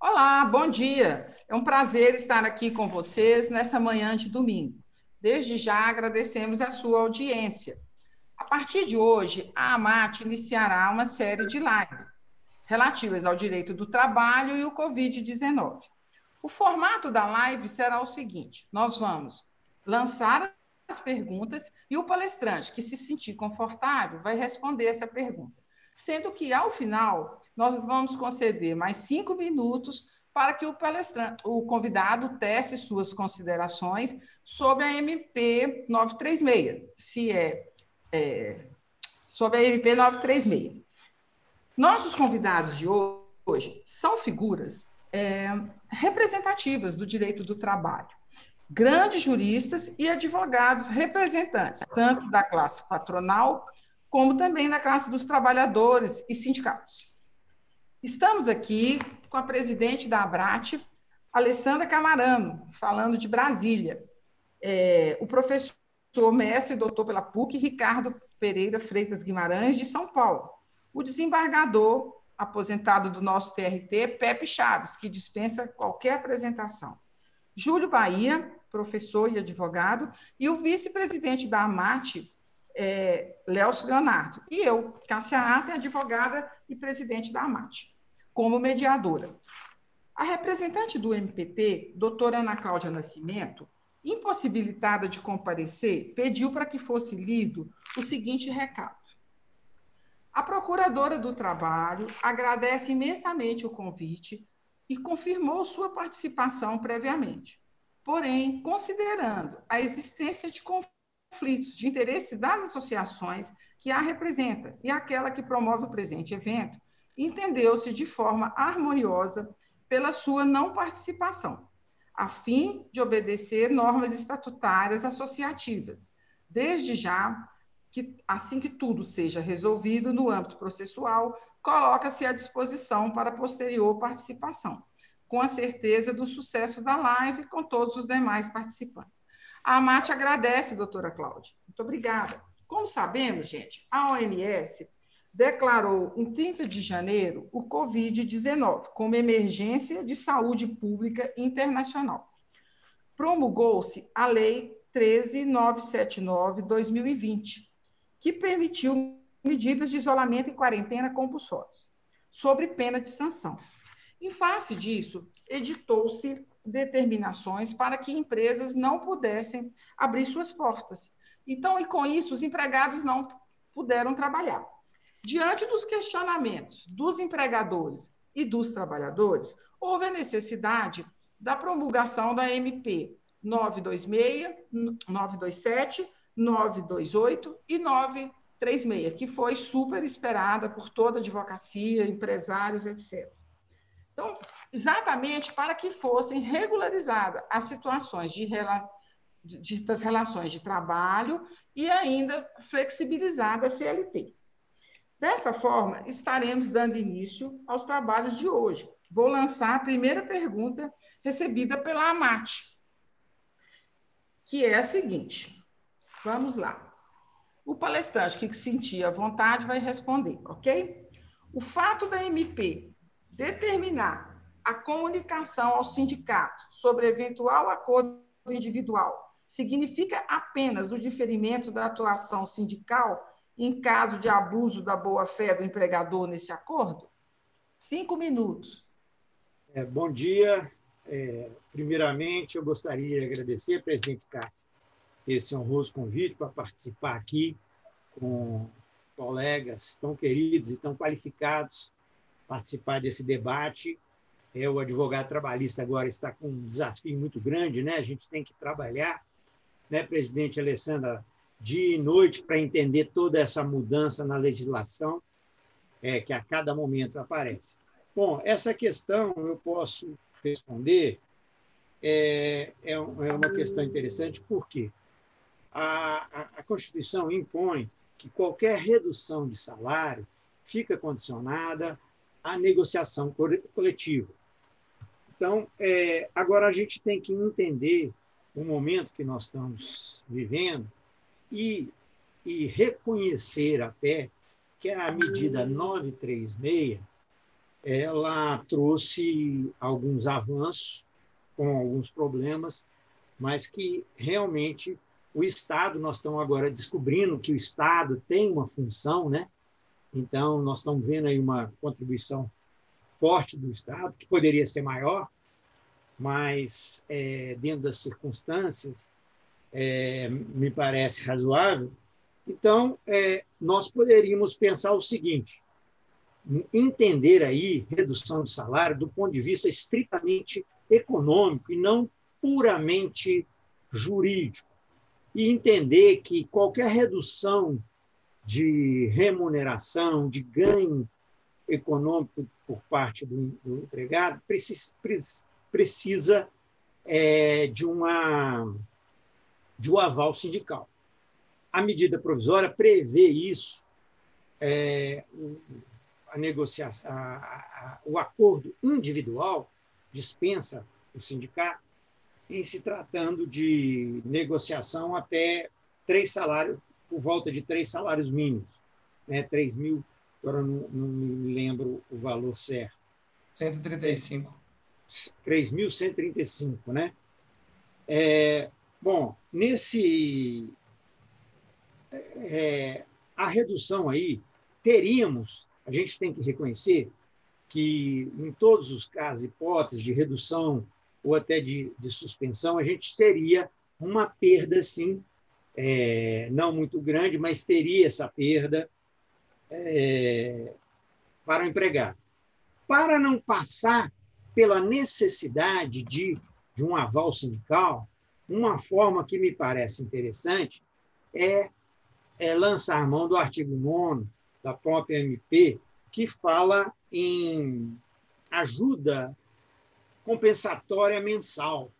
Olá, bom dia. É um prazer estar aqui com vocês nessa manhã de domingo. Desde já agradecemos a sua audiência. A partir de hoje, a AMAT iniciará uma série de lives relativas ao direito do trabalho e o Covid-19. O formato da live será o seguinte: nós vamos lançar as perguntas e o palestrante que se sentir confortável vai responder essa pergunta, sendo que ao final nós vamos conceder mais 5 minutos para que o palestrante, o convidado teste suas considerações sobre a MP 936, se é sobre a MP 936. Nossos convidados de hoje são figuras representativas do direito do trabalho, grandes juristas e advogados representantes, tanto da classe patronal como também da classe dos trabalhadores e sindicatos. Estamos aqui com a presidente da ABRAT, Alessandra Camarano, falando de Brasília. O professor mestre e doutor pela PUC, Ricardo Pereira Freitas Guimarães, de São Paulo. O desembargador aposentado do nosso TRT, Pepe Chaves, que dispensa qualquer apresentação. Júlio Bahia, professor e advogado, e o vice-presidente da AMAT, Léo Leonardo. E eu, Cássia Ata, advogada e presidente da AMAT, como mediadora. A representante do MPT, doutora Ana Cláudia Nascimento, impossibilitada de comparecer, pediu para que fosse lido o seguinte recado. A Procuradora do Trabalho agradece imensamente o convite e confirmou sua participação previamente. Porém, considerando a existência de conflitos de interesse das associações que a representa e aquela que promove o presente evento, entendeu-se de forma harmoniosa pela sua não participação, a fim de obedecer normas estatutárias associativas. Desde já, que assim que tudo seja resolvido no âmbito processual, coloca-se à disposição para posterior participação, com a certeza do sucesso da live com todos os demais participantes. A AMAT agradece, doutora Cláudia. Muito obrigada. Como sabemos, gente, a OMS declarou em 30 de janeiro o Covid-19 como emergência de saúde pública internacional. Promulgou-se a Lei 13.979/2020, que permitiu medidas de isolamento e quarentena compulsórios, sob pena de sanção. Em face disso, editou-se determinações para que empresas não pudessem abrir suas portas. Então, e com isso, os empregados não puderam trabalhar. Diante dos questionamentos dos empregadores e dos trabalhadores, houve a necessidade da promulgação da MP 926, 927, 928 e 936, que foi super esperada por toda a advocacia, empresários, etc. Então, exatamente para que fossem regularizadas as situações das relações de trabalho e ainda flexibilizada a CLT. Dessa forma, estaremos dando início aos trabalhos de hoje. Vou lançar a primeira pergunta recebida pela AMAT, que é a seguinte. Vamos lá. O palestrante que sentir à vontade vai responder, ok? O fato da MP determinar a comunicação ao sindicato sobre eventual acordo individual significa apenas o diferimento da atuação sindical em caso de abuso da boa-fé do empregador nesse acordo? 5 minutos. Bom dia. Primeiramente, eu gostaria de agradecer, presidente Cássia, esse honroso convite para participar aqui com colegas tão queridos e tão qualificados, participar desse debate. O advogado trabalhista agora está com um desafio muito grande, né? A gente tem que trabalhar, né, presidente Alessandra, dia e noite para entender toda essa mudança na legislação que a cada momento aparece. Bom, essa questão eu posso responder, é uma questão interessante, porque a Constituição impõe que qualquer redução de salário fica condicionada à negociação coletiva. Então, agora a gente tem que entender o momento que nós estamos vivendo e reconhecer até que a medida 936 ela trouxe alguns avanços, com alguns problemas, mas que realmente o Estado, nós estamos agora descobrindo que o Estado tem uma função, né? Então, nós estamos vendo aí uma contribuição forte do Estado, que poderia ser maior, mas, dentro das circunstâncias, me parece razoável. Então, nós poderíamos pensar o seguinte: entender aí redução de salário do ponto de vista estritamente econômico e não puramente jurídico, e entender que qualquer redução de remuneração, de ganho econômico por parte do empregado precisa de um aval sindical. A medida provisória prevê isso, a negociação, o acordo individual dispensa o sindicato em se tratando de negociação até 3 salários, por volta de 3 salários mínimos, né? 3 mil, agora não me lembro o valor certo. 135. 3.135, né? Bom, a redução aí, a gente tem que reconhecer que, em todos os casos, hipóteses de redução ou até de suspensão, a gente teria uma perda, sim, não muito grande, mas teria essa perda para o empregado. Para não passar pela necessidade de um aval sindical, uma forma que me parece interessante é lançar mão do artigo 9º da própria MP, que fala em ajuda compensatória mensal.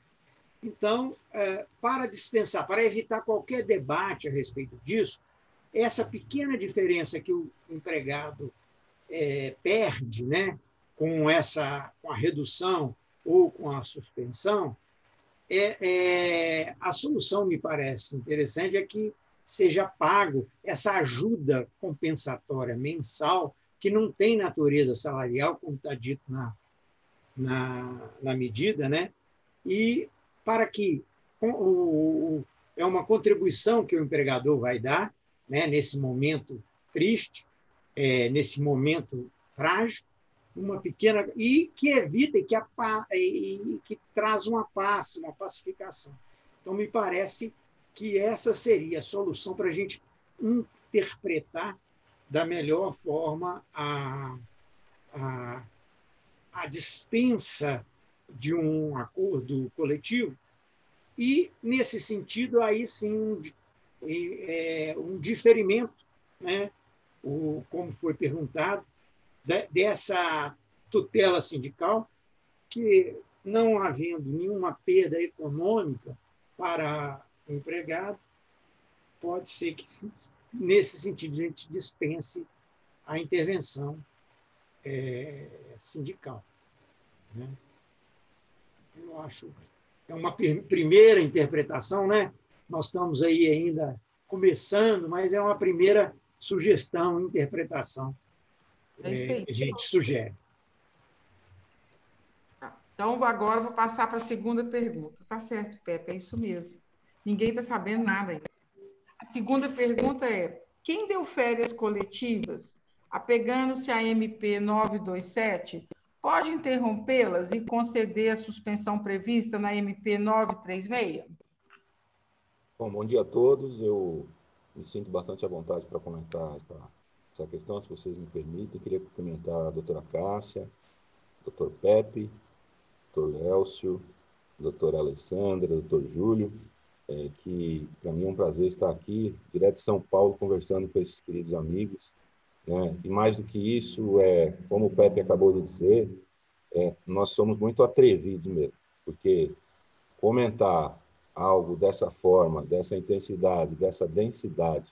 Então, para dispensar, para evitar qualquer debate a respeito disso, essa pequena diferença que o empregado perde, né, com a redução ou com a suspensão, a solução, me parece interessante, é que seja pago essa ajuda compensatória mensal, que não tem natureza salarial, como está dito na medida, né? E para que é uma contribuição que o empregador vai dar, né, nesse momento triste, nesse momento trágico, uma pequena, e que evita e que traz uma paz, uma pacificação. Então, me parece que essa seria a solução para a gente interpretar da melhor forma a dispensa de um acordo coletivo e, nesse sentido, aí sim, um diferimento, né, como foi perguntado, dessa tutela sindical, que, não havendo nenhuma perda econômica para o empregado, pode ser que, nesse sentido, a gente dispense a intervenção sindical, né? Eu acho que é uma primeira interpretação, né? Nós estamos aí ainda começando, mas é uma primeira sugestão, interpretação que a gente sugere. Então, agora eu vou passar para a segunda pergunta. Tá certo, Pepe, é isso mesmo. Ninguém está sabendo nada ainda. A segunda pergunta é: quem deu férias coletivas, apegando-se à MP 927, pode interrompê-las e conceder a suspensão prevista na MP 936? Bom dia a todos. Eu me sinto bastante à vontade para comentar essa questão, se vocês me permitem. Queria cumprimentar a doutora Cássia, doutor Pepe, doutor Elcio, doutora Alessandra, doutor Júlio, que para mim é um prazer estar aqui, direto de São Paulo, conversando com esses queridos amigos, né? E mais do que isso, como o Pepe acabou de dizer, nós somos muito atrevidos mesmo, porque comentar algo dessa forma, dessa intensidade, dessa densidade,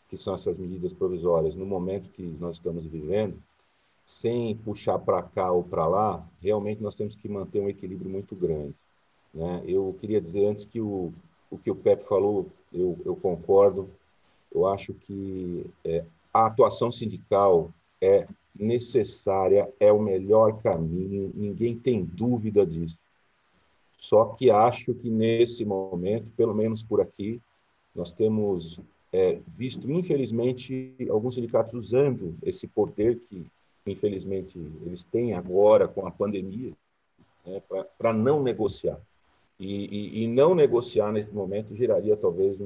que são essas medidas provisórias, no momento que nós estamos vivendo, sem puxar para cá ou para lá, realmente nós temos que manter um equilíbrio muito grande, né? Eu queria dizer antes que o que o Pepe falou, eu concordo. Eu acho que a atuação sindical é necessária, é o melhor caminho, ninguém tem dúvida disso. Só que acho que nesse momento, pelo menos por aqui, nós temos visto, infelizmente, alguns sindicatos usando esse poder que, infelizmente, eles têm agora com a pandemia, né, para não negociar. E não negociar nesse momento geraria talvez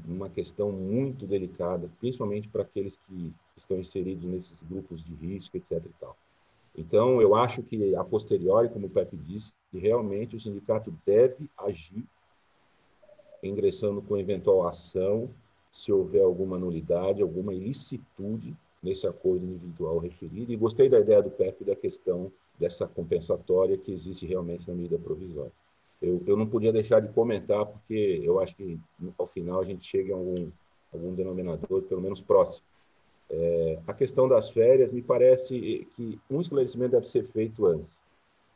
uma questão muito delicada, principalmente para aqueles que estão inseridos nesses grupos de risco, etc. E tal. Então, eu acho que, a posteriori, como o Pepe disse, que realmente o sindicato deve agir, ingressando com eventual ação, se houver alguma nulidade, alguma ilicitude nesse acordo individual referido. E gostei da ideia do Pepe da questão dessa compensatória que existe realmente na medida provisória. Eu não podia deixar de comentar, porque eu acho que, ao final, a gente chega a algum denominador, pelo menos próximo. A questão das férias, me parece que um esclarecimento deve ser feito antes,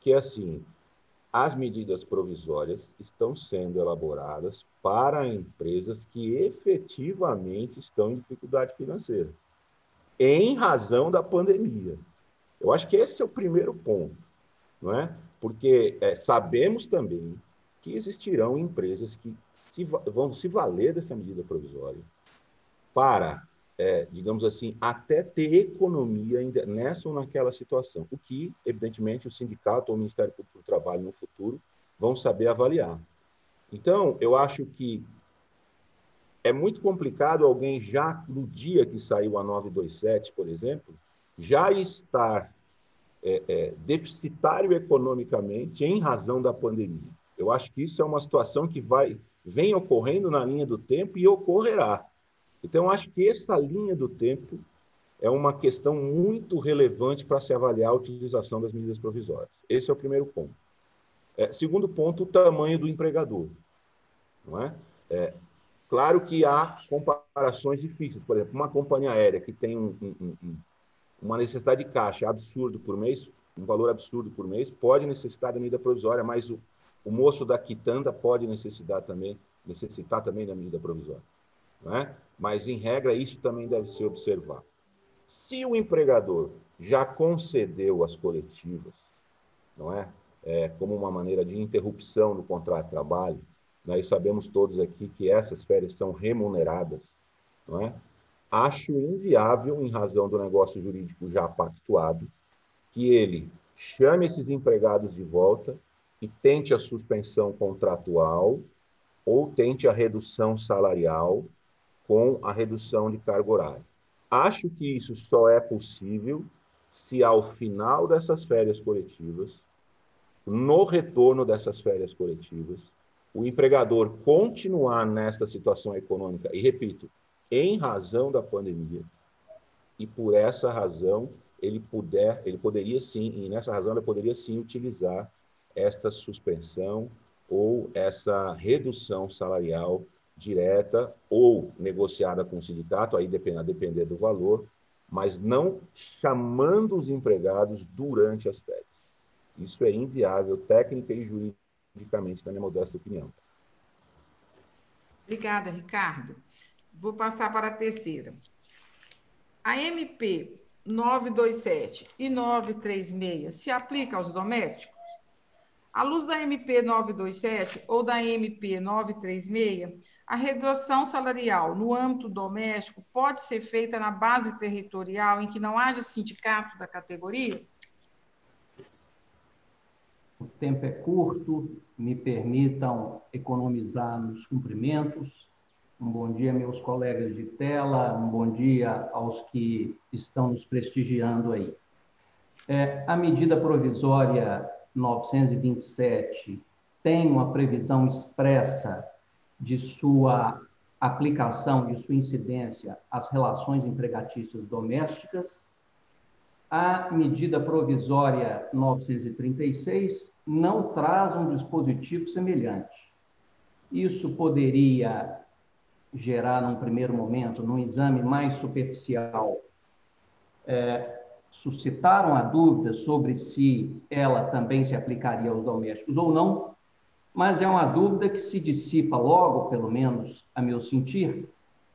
que é assim: as medidas provisórias estão sendo elaboradas para empresas que efetivamente estão em dificuldade financeira, em razão da pandemia. Eu acho que esse é o primeiro ponto, não é? Porque sabemos também que existirão empresas que vão se valer dessa medida provisória para, digamos assim, até ter economia nessa ou naquela situação, o que, evidentemente, o sindicato ou o Ministério Público do Trabalho, no futuro, vão saber avaliar. Então, eu acho que é muito complicado alguém já, no dia que saiu a 927, por exemplo, já estar deficitário economicamente em razão da pandemia. Eu acho que isso é uma situação que vem ocorrendo na linha do tempo e ocorrerá. Então, eu acho que essa linha do tempo é uma questão muito relevante para se avaliar a utilização das medidas provisórias. Esse é o primeiro ponto. Segundo ponto, o tamanho do empregador. Não é? Claro que há comparações difíceis. Por exemplo, uma companhia aérea que tem uma necessidade de caixa absurdo por mês, um valor absurdo por mês, pode necessitar da medida provisória, mas o moço da quitanda pode necessitar também da medida provisória. Não é? Mas, em regra, isso também deve ser observado. Se o empregador já concedeu as coletivas, não é? Como uma maneira de interrupção do contrato de trabalho, nós sabemos todos aqui que essas férias são remuneradas, não é? Acho inviável, em razão do negócio jurídico já pactuado, que ele chame esses empregados de volta e tente a suspensão contratual ou tente a redução salarial com a redução de carga horária. Acho que isso só é possível se, ao final dessas férias coletivas, no retorno dessas férias coletivas, o empregador continuar nessa situação econômica, e repito, em razão da pandemia, e por essa razão ele poderia sim, e nessa razão ele poderia sim utilizar esta suspensão ou essa redução salarial direta ou negociada com o sindicato, aí a depender do valor, mas não chamando os empregados durante as férias. Isso é inviável técnica e juridicamente, na minha modesta opinião. Obrigada, Ricardo. Vou passar para a terceira. A MP 927 e 936 se aplica aos domésticos? À luz da MP 927 ou da MP 936, a redução salarial no âmbito doméstico pode ser feita na base territorial em que não haja sindicato da categoria? O tempo é curto, me permitam economizar nos cumprimentos. Um bom dia, meus colegas de tela, um bom dia aos que estão nos prestigiando aí. A medida provisória 927 tem uma previsão expressa de sua aplicação, de sua incidência às relações empregatícias domésticas. A medida provisória 936 não traz um dispositivo semelhante. Isso poderia gerar, num primeiro momento, num exame mais superficial, suscitaram a dúvida sobre se ela também se aplicaria aos domésticos ou não, mas é uma dúvida que se dissipa logo, pelo menos a meu sentir,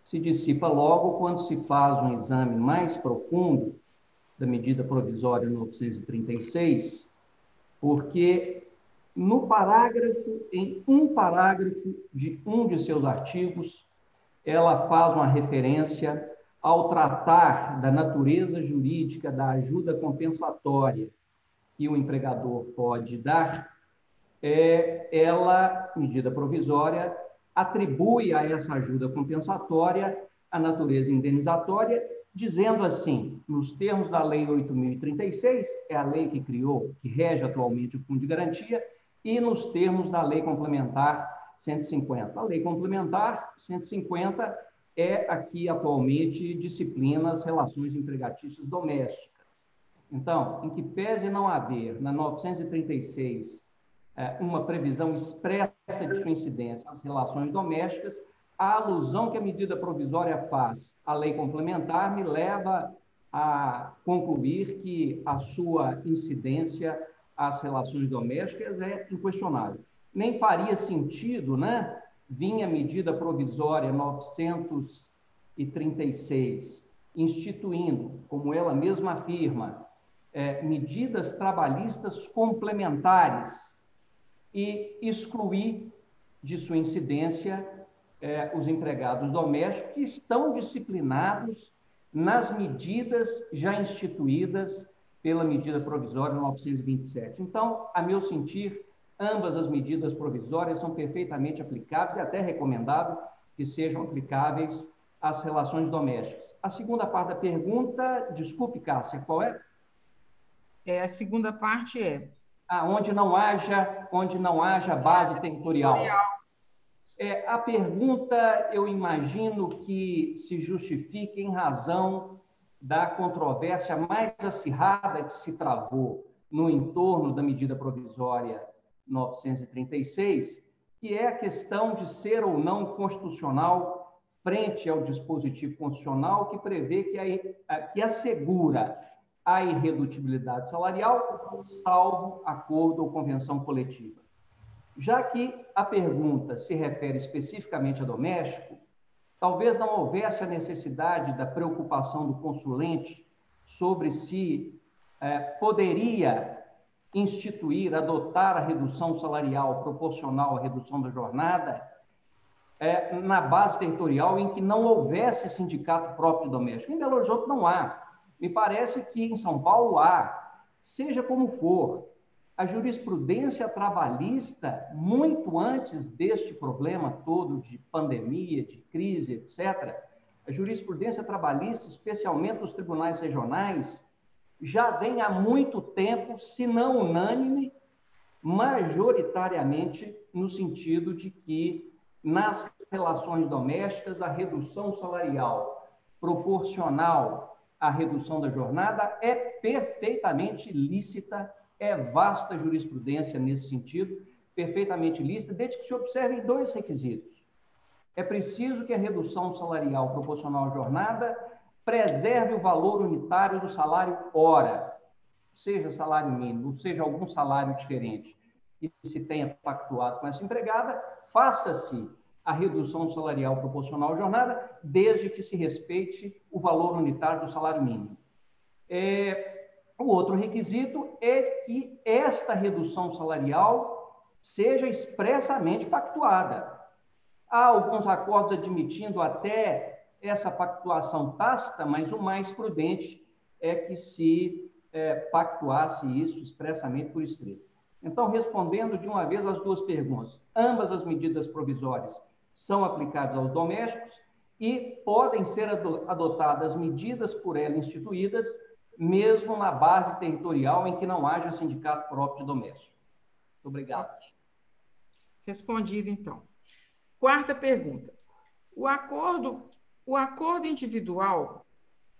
se dissipa logo quando se faz um exame mais profundo da medida provisória 936, porque em um parágrafo de um de seus artigos, ela faz uma referência ao tratar da natureza jurídica da ajuda compensatória que o empregador pode dar. Ela, medida provisória, atribui a essa ajuda compensatória a natureza indenizatória, dizendo assim, nos termos da Lei 8.036, é a lei que criou, que rege atualmente o Fundo de Garantia, e nos termos da Lei Complementar 150. A Lei Complementar 150 é aqui atualmente disciplina as relações empregatícias domésticas. Então, em que pese não haver na 936 uma previsão expressa de sua incidência nas relações domésticas, a alusão que a medida provisória faz à lei complementar me leva a concluir que a sua incidência às relações domésticas é inquestionável. Nem faria sentido, né, vir a medida provisória 936, instituindo, como ela mesma afirma, medidas trabalhistas complementares e excluir de sua incidência os empregados domésticos que estão disciplinados nas medidas já instituídas pela medida provisória 927. Então, a meu sentir, ambas as medidas provisórias são perfeitamente aplicáveis e até recomendável que sejam aplicáveis às relações domésticas. A segunda parte da pergunta, desculpe, Cássia, qual é? A segunda parte é... onde não haja base territorial. A pergunta, eu imagino que se justifique em razão da controvérsia mais acirrada que se travou no entorno da medida provisória 936, que é a questão de ser ou não constitucional frente ao dispositivo constitucional que prevê que assegura a irredutibilidade salarial, salvo acordo ou convenção coletiva. Já que a pergunta se refere especificamente a doméstico, talvez não houvesse a necessidade da preocupação do consulente sobre se poderia instituir, adotar a redução salarial proporcional à redução da jornada na base territorial em que não houvesse sindicato próprio doméstico. Em Belo Horizonte não há. Me parece que em São Paulo há. Seja como for, a jurisprudência trabalhista, muito antes deste problema todo de pandemia, de crise, etc., a jurisprudência trabalhista, especialmente os tribunais regionais, já vem há muito tempo, se não unânime, majoritariamente no sentido de que, nas relações domésticas, a redução salarial proporcional à redução da jornada é perfeitamente lícita. É vasta jurisprudência nesse sentido, perfeitamente lícita, desde que se observem dois requisitos. É preciso que a redução salarial proporcional à jornada preserve o valor unitário do salário hora, seja salário mínimo, seja algum salário diferente, e se tenha pactuado com essa empregada, faça-se a redução salarial proporcional à jornada, desde que se respeite o valor unitário do salário mínimo. O outro requisito é que esta redução salarial seja expressamente pactuada. Há alguns acordos admitindo até essa pactuação tácita, mas o mais prudente é que se pactuasse isso expressamente por escrito. Então, respondendo de uma vez as duas perguntas, ambas as medidas provisórias são aplicáveis aos domésticos e podem ser adotadas medidas por ela instituídas, mesmo na base territorial em que não haja sindicato próprio de doméstico. Muito obrigado. Respondido, então. Quarta pergunta. O acordo individual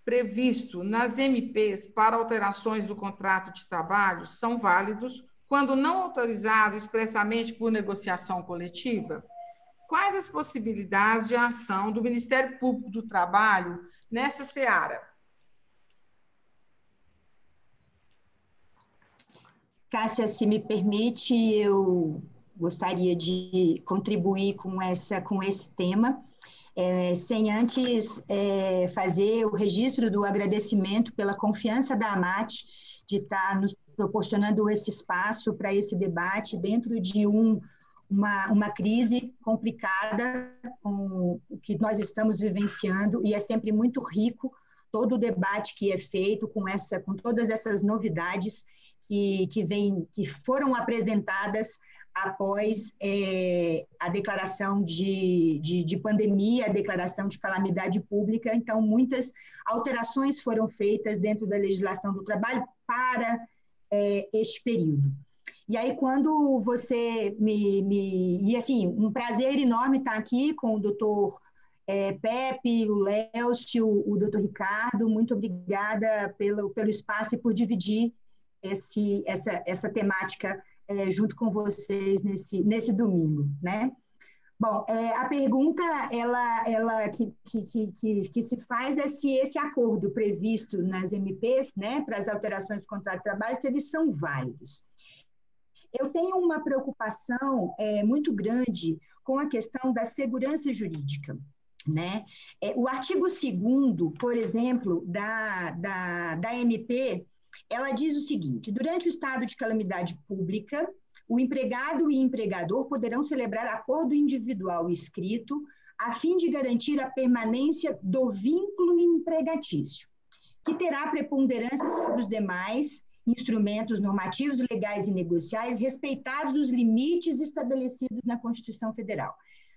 previsto nas MPs para alterações do contrato de trabalho são válidos quando não autorizados expressamente por negociação coletiva? Quais as possibilidades de ação do Ministério Público do Trabalho nessa seara? Cássia, se me permite, eu gostaria de contribuir com esse tema. Sem antes fazer o registro do agradecimento pela confiança da AMAT de estar nos proporcionando esse espaço para esse debate dentro de uma crise complicada com o que nós estamos vivenciando, e é sempre muito rico todo o debate que é feito com todas essas novidades que foram apresentadas após a declaração de pandemia, a declaração de calamidade pública. Então, muitas alterações foram feitas dentro da legislação do trabalho para este período. E aí, quando você E, assim, um prazer enorme estar aqui com o doutor Pepe, o Lécio, o doutor Ricardo. Muito obrigada pelo espaço e por dividir essa temática junto com vocês nesse domingo, né? Bom, a pergunta que se faz é se esse acordo previsto nas MPs, né, para as alterações do contrato de trabalho, se eles são válidos. Eu tenho uma preocupação muito grande com a questão da segurança jurídica, né? O artigo 2º, por exemplo, da MP, ela diz o seguinte: durante o estado de calamidade pública, o empregado e empregador poderão celebrar acordo individual escrito a fim de garantir a permanência do vínculo empregatício, que terá preponderância sobre os demais instrumentos normativos, legais e negociais, respeitados os limites estabelecidos na Constituição Federal.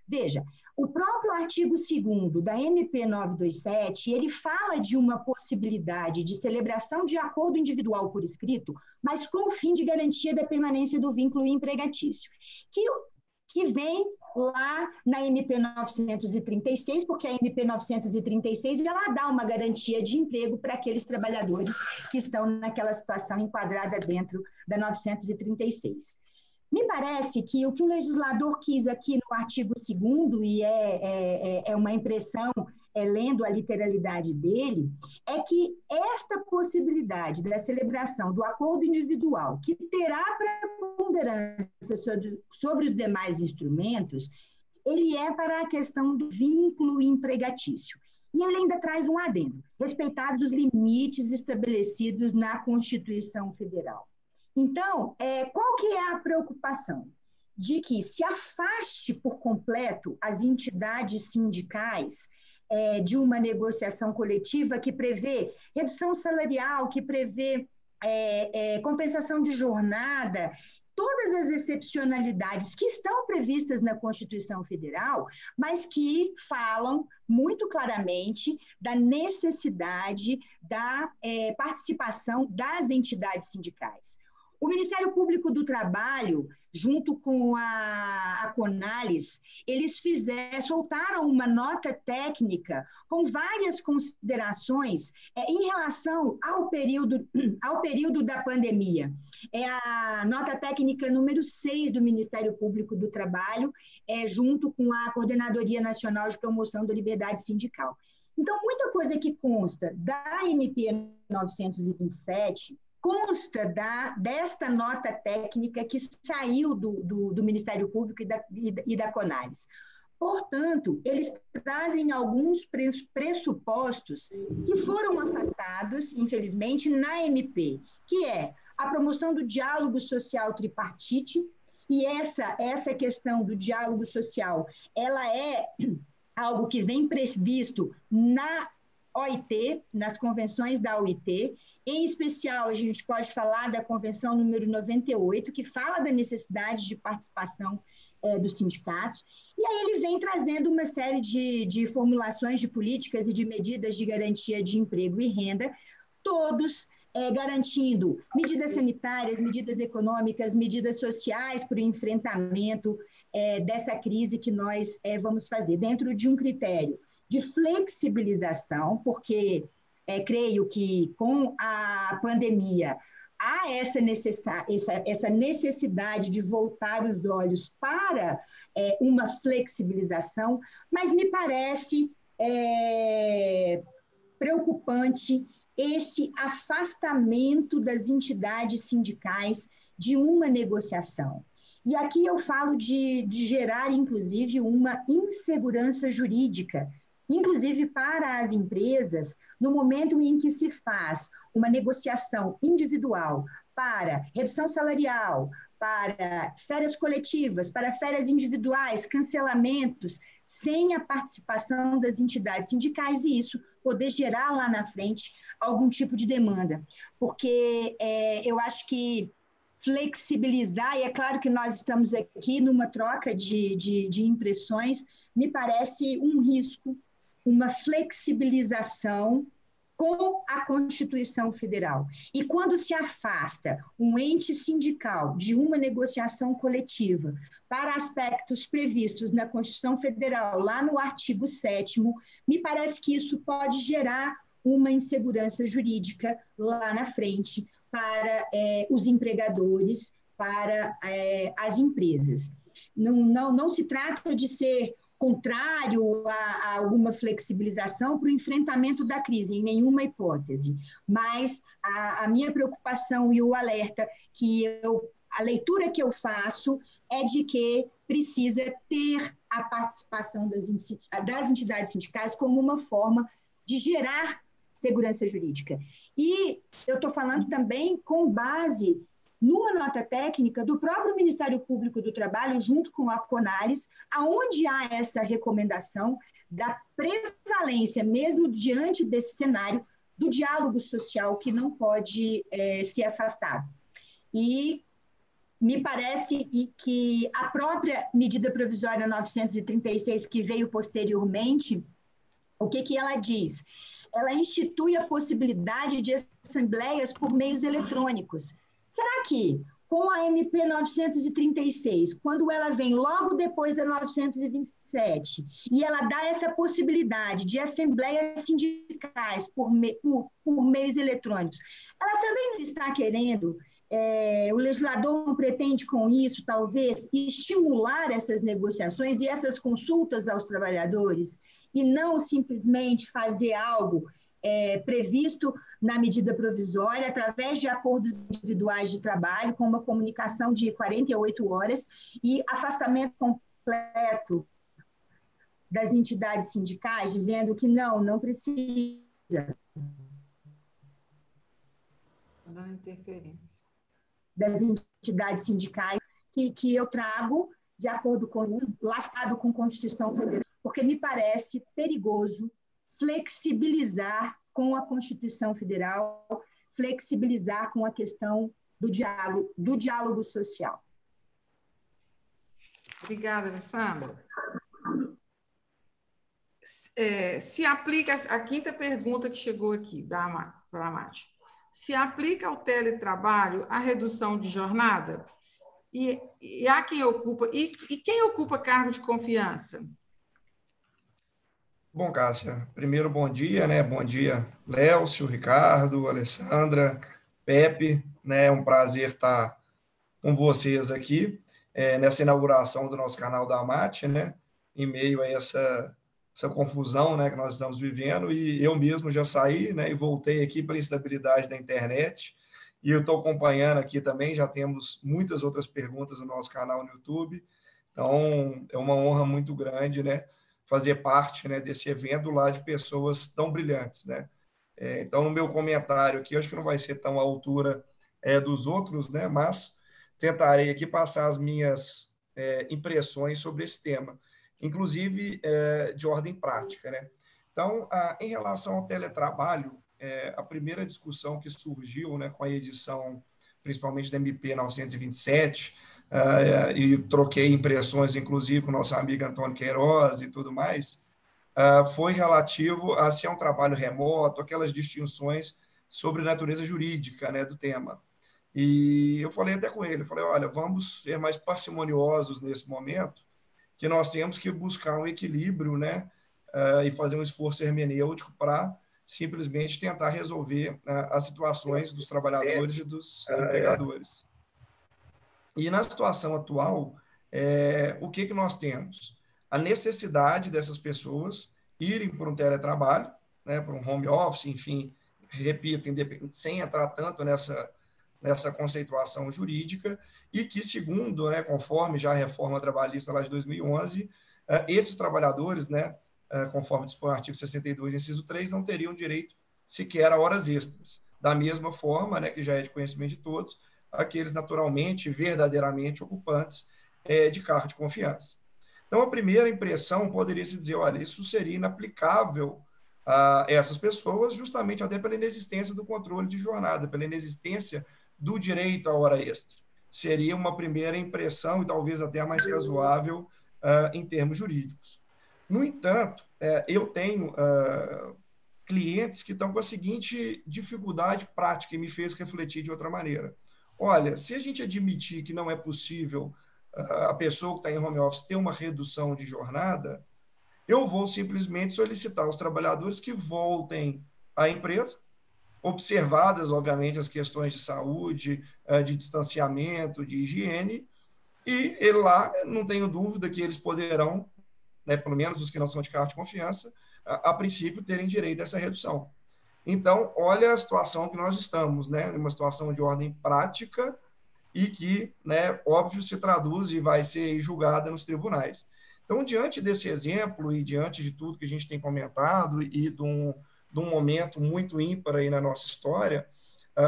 Veja, o próprio artigo 2º da MP 927, ele fala de uma possibilidade de celebração de acordo individual por escrito, mas com o fim de garantia da permanência do vínculo empregatício, que vem lá na MP 936, porque a MP 936 ela dá uma garantia de emprego para aqueles trabalhadores que estão naquela situação enquadrada dentro da 936. Me parece que o que o legislador quis aqui no artigo 2º, e é uma impressão, lendo a literalidade dele, é que esta possibilidade da celebração do acordo individual, que terá preponderância sobre os demais instrumentos, ele é para a questão do vínculo empregatício. E ele ainda traz um adendo: respeitados os limites estabelecidos na Constituição Federal. Então, qual que é a preocupação? De que se afaste por completo as entidades sindicais de uma negociação coletiva que prevê redução salarial, que prevê compensação de jornada, todas as excepcionalidades que estão previstas na Constituição Federal, mas que falam muito claramente da necessidade da participação das entidades sindicais. O Ministério Público do Trabalho, junto com a CONALES, eles soltaram uma nota técnica com várias considerações em relação ao período da pandemia. É a nota técnica número 6 do Ministério Público do Trabalho, junto com a Coordenadoria Nacional de Promoção da Liberdade Sindical. Então, muita coisa que consta da MP 927 consta desta nota técnica que saiu do Ministério Público e da CONALES. Portanto, eles trazem alguns pressupostos que foram afastados, infelizmente, na MP, que é a promoção do diálogo social tripartite, e essa questão do diálogo social, ela é algo que vem previsto na OIT, nas convenções da OIT. Em especial, a gente pode falar da Convenção número 98, que fala da necessidade de participação dos sindicatos, e aí ele vem trazendo uma série de formulações de políticas e de medidas de garantia de emprego e renda, todos garantindo medidas sanitárias, medidas econômicas, medidas sociais para o enfrentamento dessa crise que nós vamos fazer, dentro de um critério de flexibilização, porque creio que com a pandemia há essa necessidade de voltar os olhos para uma flexibilização, mas me parece preocupante esse afastamento das entidades sindicais de uma negociação. E aqui eu falo de gerar, inclusive, uma insegurança jurídica, inclusive para as empresas, no momento em que se faz uma negociação individual para redução salarial, para férias coletivas, para férias individuais, cancelamentos, sem a participação das entidades sindicais, e isso poder gerar lá na frente algum tipo de demanda. Porque eu acho que flexibilizar, e é claro que nós estamos aqui numa troca de impressões, me parece um risco, uma flexibilização com a Constituição Federal. E quando se afasta um ente sindical de uma negociação coletiva para aspectos previstos na Constituição Federal, lá no artigo 7º, me parece que isso pode gerar uma insegurança jurídica lá na frente para os empregadores, para as empresas. Não se trata de ser contrário a alguma flexibilização para o enfrentamento da crise, em nenhuma hipótese. Mas a minha preocupação e o alerta a leitura que eu faço é de que precisa ter a participação das entidades sindicais como uma forma de gerar segurança jurídica. E eu estou falando também com base numa nota técnica do próprio Ministério Público do Trabalho, junto com a CONARES, aonde há essa recomendação da prevalência, mesmo diante desse cenário, do diálogo social que não pode ser afastado. E me parece que a própria medida provisória 936, que veio posteriormente, o que ela diz? Ela institui a possibilidade de assembleias por meios eletrônicos. Será que, com a MP 936, quando ela vem logo depois da 927, e ela dá essa possibilidade de assembleias sindicais por meios eletrônicos, ela também não está querendo, o legislador não pretende com isso, talvez, estimular essas negociações e essas consultas aos trabalhadores, e não simplesmente fazer algo previsto na medida provisória, através de acordos individuais de trabalho, com uma comunicação de 48 horas e afastamento completo das entidades sindicais, dizendo que não precisa. Dando interferência. Das entidades sindicais que eu trago de acordo com, lastado com a Constituição Federal, porque me parece perigoso flexibilizar com a Constituição Federal, flexibilizar com a questão do diálogo social. Obrigada, Alessandra. Se aplica a quinta pergunta que chegou aqui, para a Mate. Se aplica ao teletrabalho a redução de jornada? E há quem ocupa... E quem ocupa cargo de confiança? Bom, Cássia, primeiro bom dia, né? Bom dia, Lélcio, Ricardo, Alessandra, Pepe, né? É um prazer estar com vocês aqui nessa inauguração do nosso canal da AMAT, né? Em meio a essa confusão, né, que nós estamos vivendo, e eu mesmo já saí, né, e voltei aqui para a instabilidade da internet, e eu estou acompanhando aqui também, já temos muitas outras perguntas no nosso canal no YouTube, então é uma honra muito grande, né, fazer parte, né, desse evento lá de pessoas tão brilhantes, né. Então, no meu comentário aqui, eu acho que não vai ser tão à altura dos outros, né, mas tentarei aqui passar as minhas impressões sobre esse tema, inclusive de ordem prática, né? Então, em relação ao teletrabalho, a primeira discussão que surgiu, né, com a edição, principalmente da MP 927, e troquei impressões, inclusive, com o nosso amigo Antônio Queiroz e tudo mais, foi relativo a se é um trabalho remoto, aquelas distinções sobre natureza jurídica, né, do tema. E eu falei até com ele, falei, olha, vamos ser mais parcimoniosos nesse momento, que nós temos que buscar um equilíbrio, né, e fazer um esforço hermenêutico para simplesmente tentar resolver as situações dos trabalhadores e dos empregadores. E na situação atual, o que nós temos? A necessidade dessas pessoas irem para um teletrabalho, né, para um home office, enfim, repito, sem entrar tanto nessa conceituação jurídica e que, segundo, né, conforme já a reforma trabalhista lá de 2011, esses trabalhadores, né, conforme dispõe o artigo 62, inciso 3, não teriam direito sequer a horas extras. Da mesma forma, né, que já é de conhecimento de todos, aqueles naturalmente, verdadeiramente ocupantes de cargo de confiança. Então, a primeira impressão poderia se dizer, olha, isso seria inaplicável a essas pessoas, justamente até pela inexistência do controle de jornada, pela inexistência do direito à hora extra. Seria uma primeira impressão e talvez até a mais razoável em termos jurídicos. No entanto, eu tenho clientes que estão com a seguinte dificuldade prática e me fez refletir de outra maneira. Olha, se a gente admitir que não é possível a pessoa que está em home office ter uma redução de jornada, eu vou simplesmente solicitar aos trabalhadores que voltem à empresa, observadas, obviamente, as questões de saúde, de distanciamento, de higiene, e lá, não tenho dúvida que eles poderão, né, pelo menos os que não são de cargo de confiança, a princípio, terem direito a essa redução. Então, olha a situação que nós estamos, né, uma situação de ordem prática e que, né, óbvio, se traduz e vai ser julgada nos tribunais. Então, diante desse exemplo e diante de tudo que a gente tem comentado e de um momento muito ímpar aí na nossa história,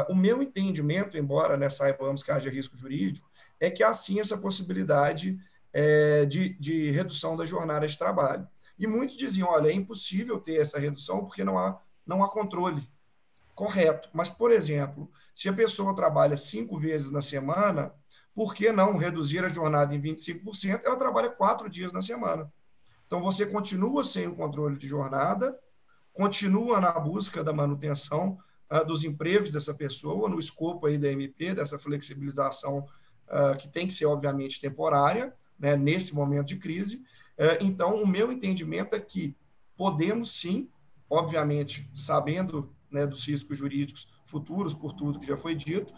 o meu entendimento, embora, né, saibamos que haja risco jurídico, é que há sim essa possibilidade de redução da jornada de trabalho. E muitos diziam, olha, é impossível ter essa redução porque não há controle. Correto. Mas, por exemplo, se a pessoa trabalha 5 vezes na semana, por que não reduzir a jornada em 25%? Ela trabalha 4 dias na semana. Então, você continua sem o controle de jornada, continua na busca da manutenção dos empregos dessa pessoa, no escopo aí da MP, dessa flexibilização que tem que ser, obviamente, temporária, né, nesse momento de crise. Então, o meu entendimento é que podemos, sim, obviamente, sabendo, né, dos riscos jurídicos futuros, por tudo que já foi dito,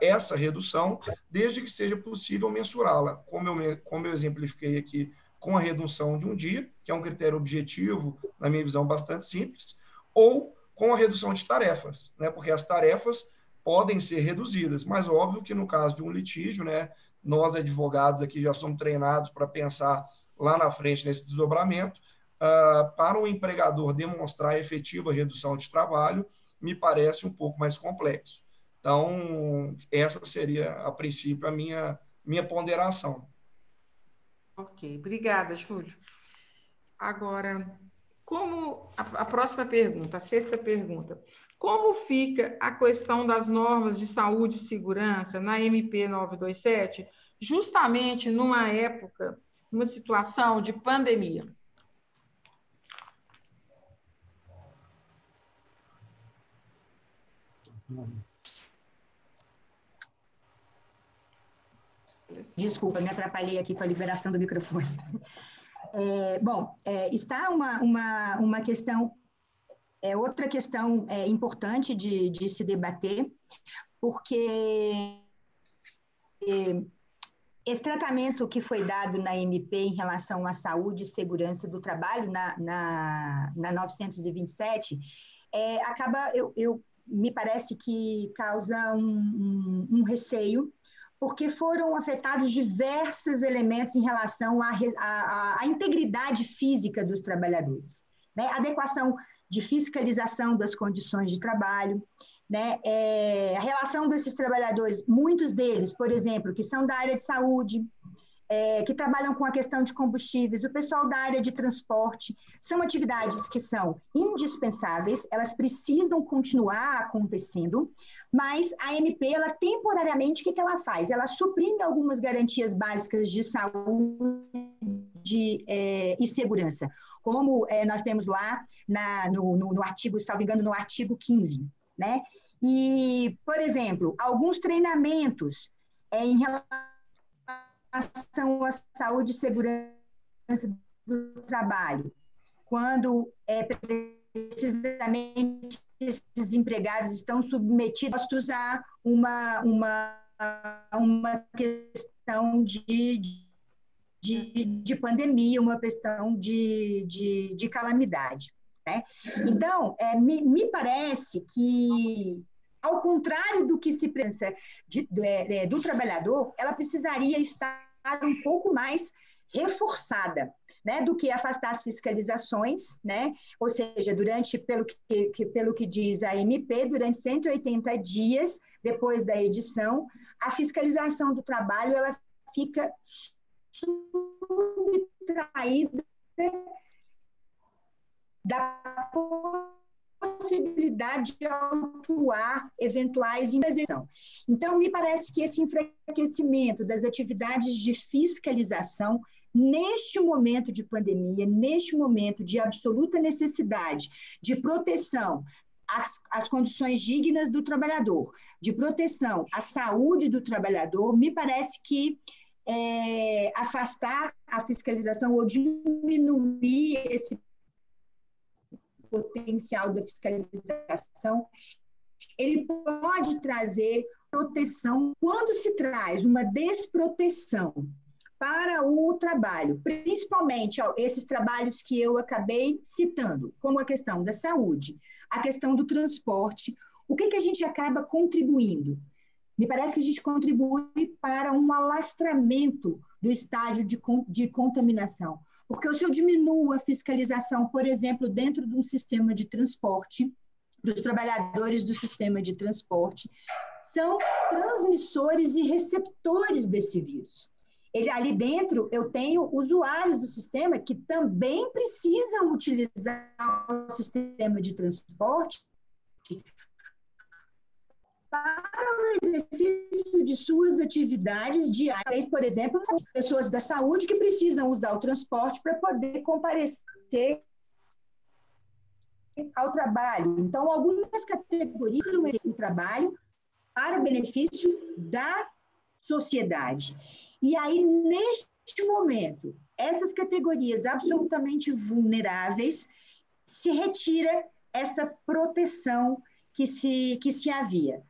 essa redução, desde que seja possível mensurá-la, como eu exemplifiquei aqui, com a redução de um dia, que é um critério objetivo, na minha visão, bastante simples, ou com a redução de tarefas, né, porque as tarefas podem ser reduzidas, mas óbvio que no caso de um litígio, né, nós advogados aqui já somos treinados para pensar lá na frente nesse desdobramento, para o empregador demonstrar a efetiva redução de trabalho, me parece um pouco mais complexo. Então, essa seria, a princípio, a minha ponderação. Ok, obrigada, Júlio. Agora, como a próxima pergunta, a sexta pergunta, como fica a questão das normas de saúde e segurança na MP 927, justamente numa época, numa situação de pandemia? Desculpa, me atrapalhei aqui com a liberação do microfone. Está uma questão, outra questão importante de se debater, porque esse tratamento que foi dado na MP em relação à saúde e segurança do trabalho, na 927, me parece que causa um receio, porque foram afetados diversos elementos em relação à integridade física dos trabalhadores, né? Adequação de fiscalização das condições de trabalho, né? A relação desses trabalhadores, muitos deles, por exemplo, que são da área de saúde, que trabalham com a questão de combustíveis, o pessoal da área de transporte, são atividades que são indispensáveis, elas precisam continuar acontecendo, mas a MP, ela temporariamente, o que ela faz? Ela suprime algumas garantias básicas de saúde e segurança, como nós temos lá no artigo, se não me engano, no artigo 15, né? E, por exemplo, alguns treinamentos em relação à saúde e segurança do trabalho, quando precisamente esses empregados estão submetidos a uma questão de pandemia, uma questão de calamidade, né? Então, me parece que ao contrário do que se pensa do trabalhador, ela precisaria estar um pouco mais reforçada, né, do que afastar as fiscalizações, né, ou seja, pelo que diz a MP, durante 180 dias depois da edição, a fiscalização do trabalho ela fica subtraída da possibilidade de autuar eventuais infrações. Então, me parece que esse enfraquecimento das atividades de fiscalização, neste momento de pandemia, neste momento de absoluta necessidade de proteção às condições dignas do trabalhador, de proteção à saúde do trabalhador, me parece que afastar a fiscalização ou diminuir esse potencial da fiscalização, ele pode trazer proteção quando se traz uma desproteção para o trabalho, principalmente esses trabalhos que eu acabei citando, como a questão da saúde, a questão do transporte. O que a gente acaba contribuindo? Me parece que a gente contribui para um alastramento do estágio de contaminação. Porque se eu diminuo a fiscalização, por exemplo, dentro de um sistema de transporte, para os trabalhadores do sistema de transporte, são transmissores e receptores desse vírus. Ali dentro, eu tenho usuários do sistema que também precisam utilizar o sistema de transporte para o exercício de suas atividades diárias, por exemplo, pessoas da saúde que precisam usar o transporte para poder comparecer ao trabalho. Então, algumas categorias usam esse trabalho para benefício da sociedade. E aí, neste momento, essas categorias absolutamente vulneráveis, se retira essa proteção que se havia.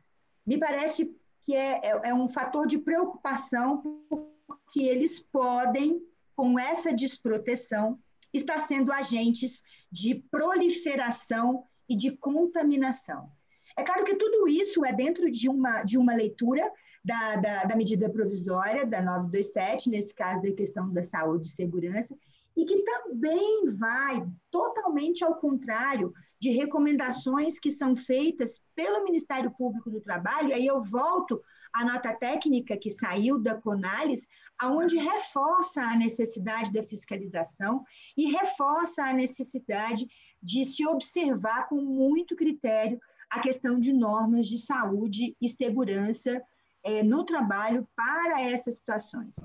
Me parece que é um fator de preocupação, porque eles podem, com essa desproteção, estar sendo agentes de proliferação e de contaminação. É claro que tudo isso é dentro de uma leitura da medida provisória, da 927, nesse caso da questão da saúde e segurança, e que também vai totalmente ao contrário de recomendações que são feitas pelo Ministério Público do Trabalho, e aí eu volto à nota técnica que saiu da CONALES, onde reforça a necessidade da fiscalização e reforça a necessidade de se observar com muito critério a questão de normas de saúde e segurança no trabalho para essas situações.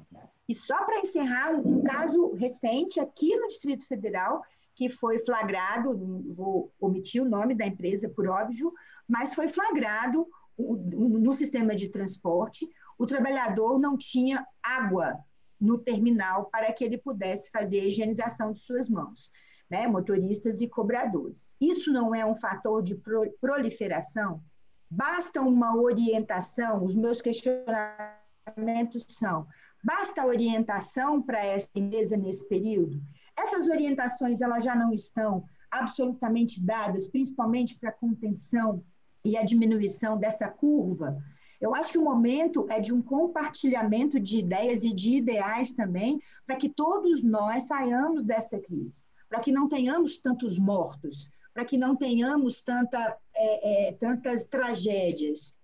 E só para encerrar, um caso recente aqui no Distrito Federal, que foi flagrado, vou omitir o nome da empresa por óbvio, mas foi flagrado no sistema de transporte, o trabalhador não tinha água no terminal para que ele pudesse fazer a higienização de suas mãos, né? Motoristas e cobradores. Isso não é um fator de proliferação? Basta uma orientação, os meus questionamentos são, basta orientação para essa empresa nesse período? Essas orientações elas já não estão absolutamente dadas, principalmente para a contenção e a diminuição dessa curva? Eu acho que o momento é de um compartilhamento de ideias e de ideais também, para que todos nós saiamos dessa crise, para que não tenhamos tantos mortos, para que não tenhamos tantas tragédias.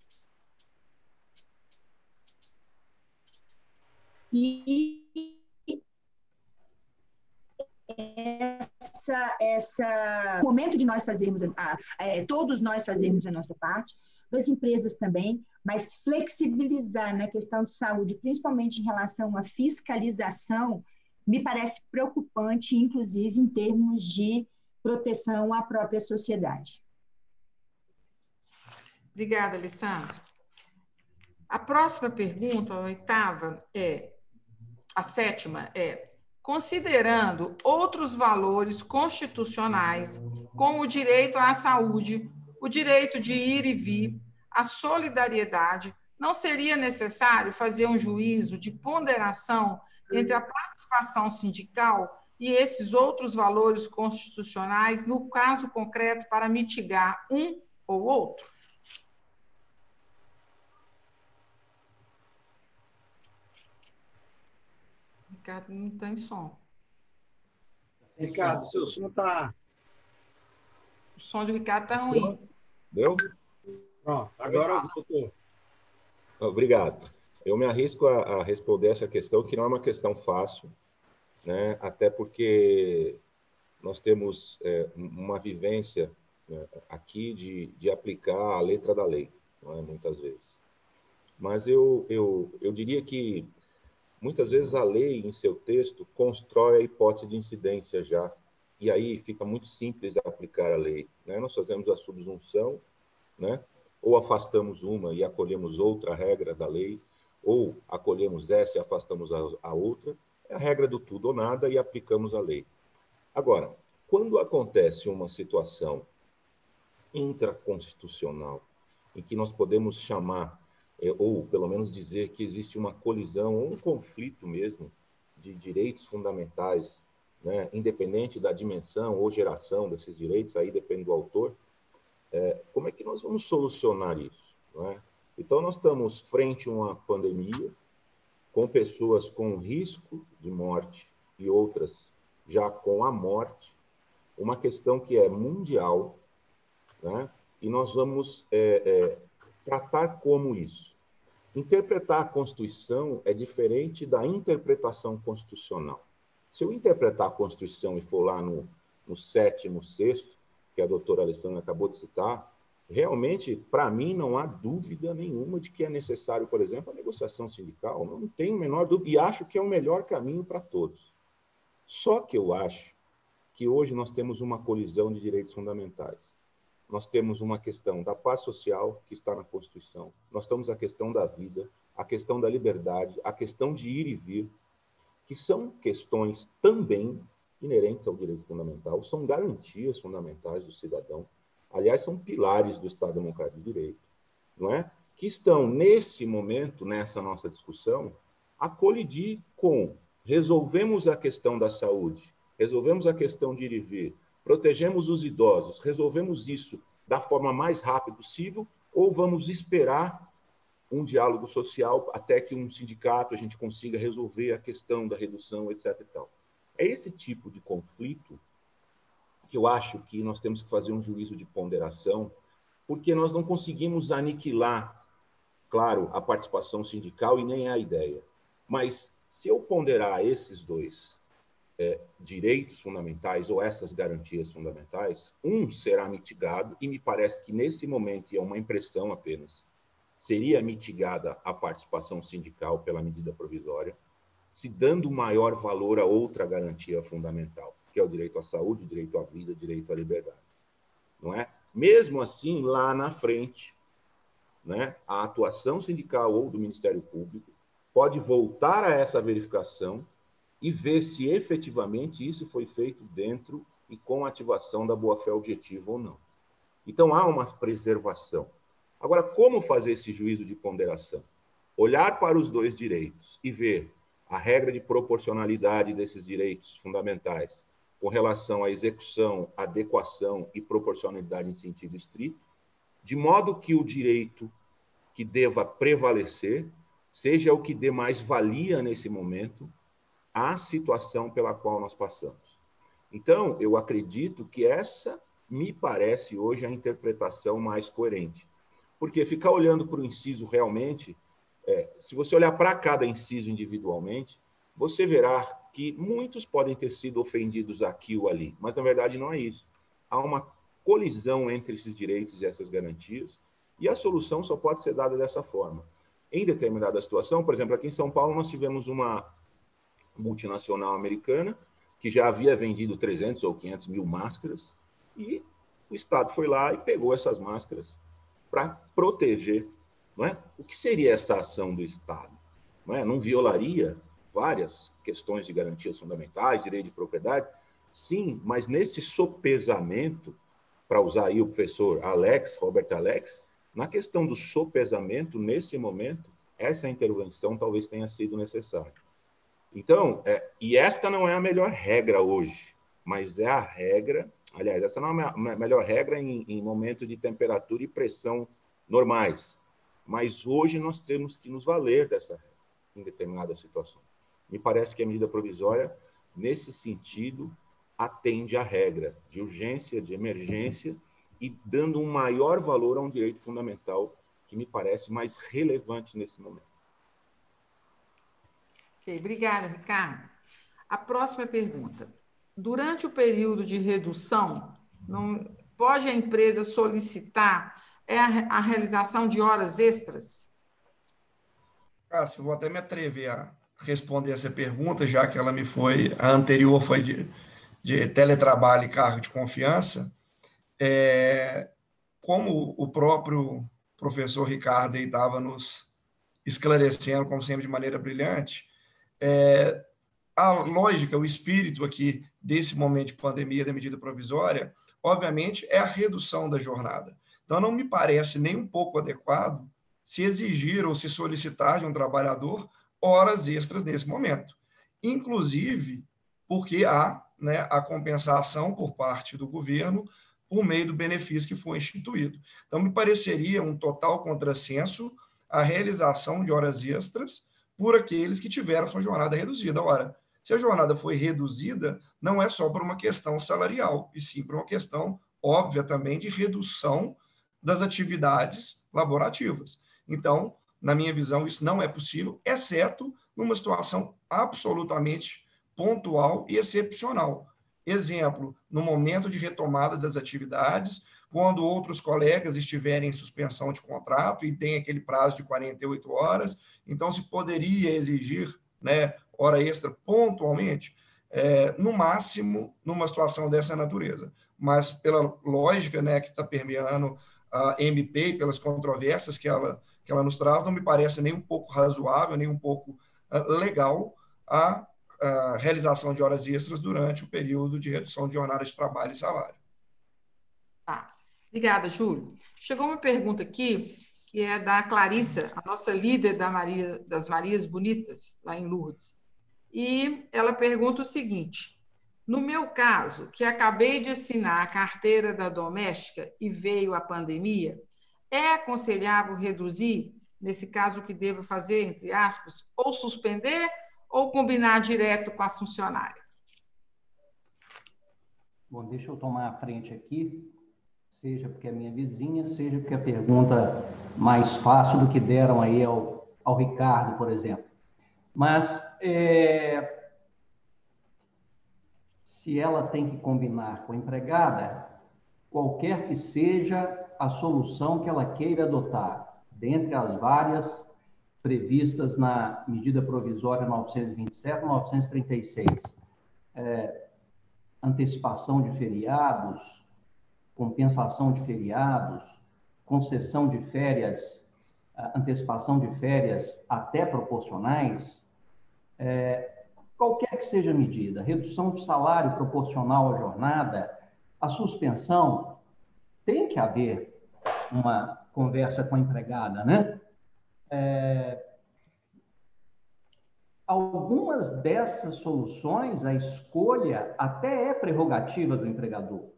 E o momento de nós fazermos, todos nós fazermos a nossa parte, das empresas também, mas flexibilizar na questão de saúde, principalmente em relação à fiscalização, me parece preocupante, inclusive em termos de proteção à própria sociedade. Obrigada, Alessandra. A próxima pergunta, a oitava, a sétima é: considerando outros valores constitucionais, como o direito à saúde, o direito de ir e vir, a solidariedade, não seria necessário fazer um juízo de ponderação entre a participação sindical e esses outros valores constitucionais, no caso concreto, para mitigar um ou outro? Ricardo não tem som. Ricardo, seu som está... O som de Ricardo está ruim. Deu? Pronto, agora voltou. Obrigado. Eu me arrisco a responder essa questão, que não é uma questão fácil, né? Até porque nós temos uma vivência, né, aqui de aplicar a letra da lei, não é? Muitas vezes. Mas eu diria que, muitas vezes, a lei, em seu texto, constrói a hipótese de incidência já, e aí fica muito simples aplicar a lei, né? Nós fazemos a subsunção, né? Ou afastamos uma e acolhemos outra regra da lei, ou acolhemos essa e afastamos a outra. É a regra do tudo ou nada e aplicamos a lei. Agora, quando acontece uma situação intraconstitucional, em que nós podemos chamar, ou pelo menos dizer que existe uma colisão, ou um conflito mesmo, de direitos fundamentais, né, independente da dimensão ou geração desses direitos, aí depende do autor, como é que nós vamos solucionar isso? Não é? Então, nós estamos frente a uma pandemia, com pessoas com risco de morte e outras já com a morte, uma questão que é mundial, né? E nós vamos tratar como isso. Interpretar a Constituição é diferente da interpretação constitucional. Se eu interpretar a Constituição e for lá no 7º, 6º, que a doutora Alessandra acabou de citar, realmente, para mim, não há dúvida nenhuma de que é necessário, por exemplo, a negociação sindical. Não tenho a menor dúvida, e acho que é o melhor caminho para todos. Só que eu acho que hoje nós temos uma colisão de direitos fundamentais. Nós temos uma questão da paz social, que está na Constituição. Nós temos a questão da vida, a questão da liberdade, a questão de ir e vir, que são questões também inerentes ao direito fundamental, são garantias fundamentais do cidadão. Aliás, são pilares do Estado Democrático de Direito, não é? Que estão, nesse momento, nessa nossa discussão, a colidir com resolvemos a questão da saúde, resolvemos a questão de ir e vir, protegemos os idosos, resolvemos isso da forma mais rápida possível, ou vamos esperar um diálogo social até que um sindicato a gente consiga resolver a questão da redução, etc. e tal. É esse tipo de conflito que eu acho que nós temos que fazer um juízo de ponderação, porque nós não conseguimos aniquilar, claro, a participação sindical e nem a ideia. Mas se eu ponderar esses dois direitos fundamentais ou essas garantias fundamentais, um será mitigado, e me parece que nesse momento, e é uma impressão apenas, seria mitigada a participação sindical pela medida provisória, se dando maior valor a outra garantia fundamental, que é o direito à saúde, o direito à vida, o direito à liberdade. Não é? Mesmo assim, lá na frente, né, a atuação sindical ou do Ministério Público pode voltar a essa verificação e ver se efetivamente isso foi feito dentro e com ativação da boa-fé objetiva ou não. Então, há uma preservação. Agora, como fazer esse juízo de ponderação? Olhar para os dois direitos e ver a regra de proporcionalidade desses direitos fundamentais com relação à execução, adequação e proporcionalidade em sentido estrito, de modo que o direito que deva prevalecer seja o que dê mais valia nesse momento à situação pela qual nós passamos. Então, eu acredito que essa me parece hoje a interpretação mais coerente. Porque ficar olhando para o inciso realmente, se você olhar para cada inciso individualmente, você verá que muitos podem ter sido ofendidos aqui ou ali, mas na verdade não é isso. Há uma colisão entre esses direitos e essas garantias, e a solução só pode ser dada dessa forma. Em determinada situação, por exemplo, aqui em São Paulo nós tivemos uma multinacional americana que já havia vendido 300 ou 500 mil máscaras, e o Estado foi lá e pegou essas máscaras para proteger. Não é? O que seria essa ação do Estado? Não é? Não violaria várias questões de garantias fundamentais, direito de propriedade? Sim, mas nesse sopesamento, para usar aí o professor Robert Alex, na questão do sopesamento, nesse momento, essa intervenção talvez tenha sido necessária. Então, e esta não é a melhor regra hoje, mas é a regra, aliás, essa não é a melhor regra em momento de temperatura e pressão normais, mas hoje nós temos que nos valer dessa regra em determinadas situações. Me parece que a medida provisória, nesse sentido, atende à regra de urgência, de emergência, e dando um maior valor a um direito fundamental que me parece mais relevante nesse momento. Ok, obrigada, Ricardo. A próxima pergunta. Durante o período de redução, pode a empresa solicitar a realização de horas extras? Cássio, eu vou até me atrever a responder essa pergunta, já que a anterior foi de teletrabalho e cargo de confiança. Como o próprio professor Ricardo estava nos esclarecendo, como sempre, de maneira brilhante, a lógica, o espírito aqui desse momento de pandemia da medida provisória, obviamente, é a redução da jornada. Então, não me parece nem um pouco adequado se exigir ou se solicitar de um trabalhador horas extras nesse momento. Inclusive, porque há, né, a compensação por parte do governo por meio do benefício que foi instituído. Então, me pareceria um total contrassenso a realização de horas extras por aqueles que tiveram sua jornada reduzida. Ora, se a jornada foi reduzida, não é só por uma questão salarial, e sim por uma questão óbvia também de redução das atividades laborativas. Então, na minha visão, isso não é possível, exceto numa situação absolutamente pontual e excepcional. Exemplo, no momento de retomada das atividades, quando outros colegas estiverem em suspensão de contrato e tem aquele prazo de 48 horas, então se poderia exigir, né, hora extra pontualmente, no máximo numa situação dessa natureza. Mas pela lógica, né, que está permeando a MP e pelas controvérsias que ela nos traz, não me parece nem um pouco razoável, nem um pouco legal a realização de horas extras durante o período de redução de jornada de trabalho e salário. Tá. Obrigada, Júlio. Chegou uma pergunta aqui, que é da Clarissa, a nossa líder das Marias Bonitas, lá em Lourdes. E ela pergunta o seguinte: no meu caso, que acabei de assinar a carteira da doméstica e veio a pandemia, é aconselhável reduzir, nesse caso, o que devo fazer, entre aspas, ou suspender ou combinar direto com a funcionária? Bom, deixa eu tomar a frente aqui, seja porque é minha vizinha, seja porque a pergunta mais fácil do que deram aí ao Ricardo, por exemplo. Mas se ela tem que combinar com a empregada, qualquer que seja a solução que ela queira adotar, dentre as várias previstas na medida provisória 927 e 936, antecipação de feriados, compensação de feriados, concessão de férias, antecipação de férias até proporcionais, qualquer que seja a medida, redução de salário proporcional à jornada, a suspensão, tem que haver uma conversa com a empregada, né? Algumas dessas soluções, a escolha até é prerrogativa do empregador.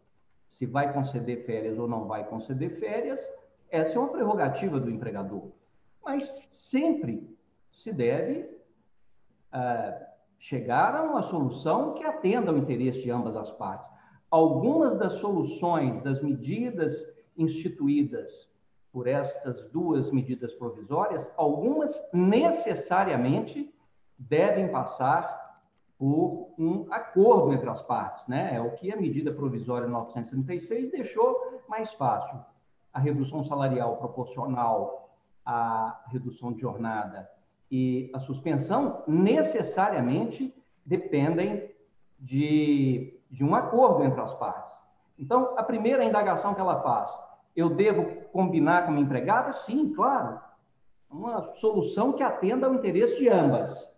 Se vai conceder férias ou não vai conceder férias, essa é uma prerrogativa do empregador. Mas sempre se deve chegar a uma solução que atenda ao interesse de ambas as partes. Algumas das soluções, das medidas instituídas por essas duas medidas provisórias, algumas necessariamente devem passar por um acordo entre as partes, né? É o que a medida provisória 936 deixou mais fácil. A redução salarial proporcional à redução de jornada e a suspensão necessariamente dependem de um acordo entre as partes. Então, a primeira indagação que ela faz, eu devo combinar com a minha empregada? Sim, claro. Uma solução que atenda ao interesse de ambas.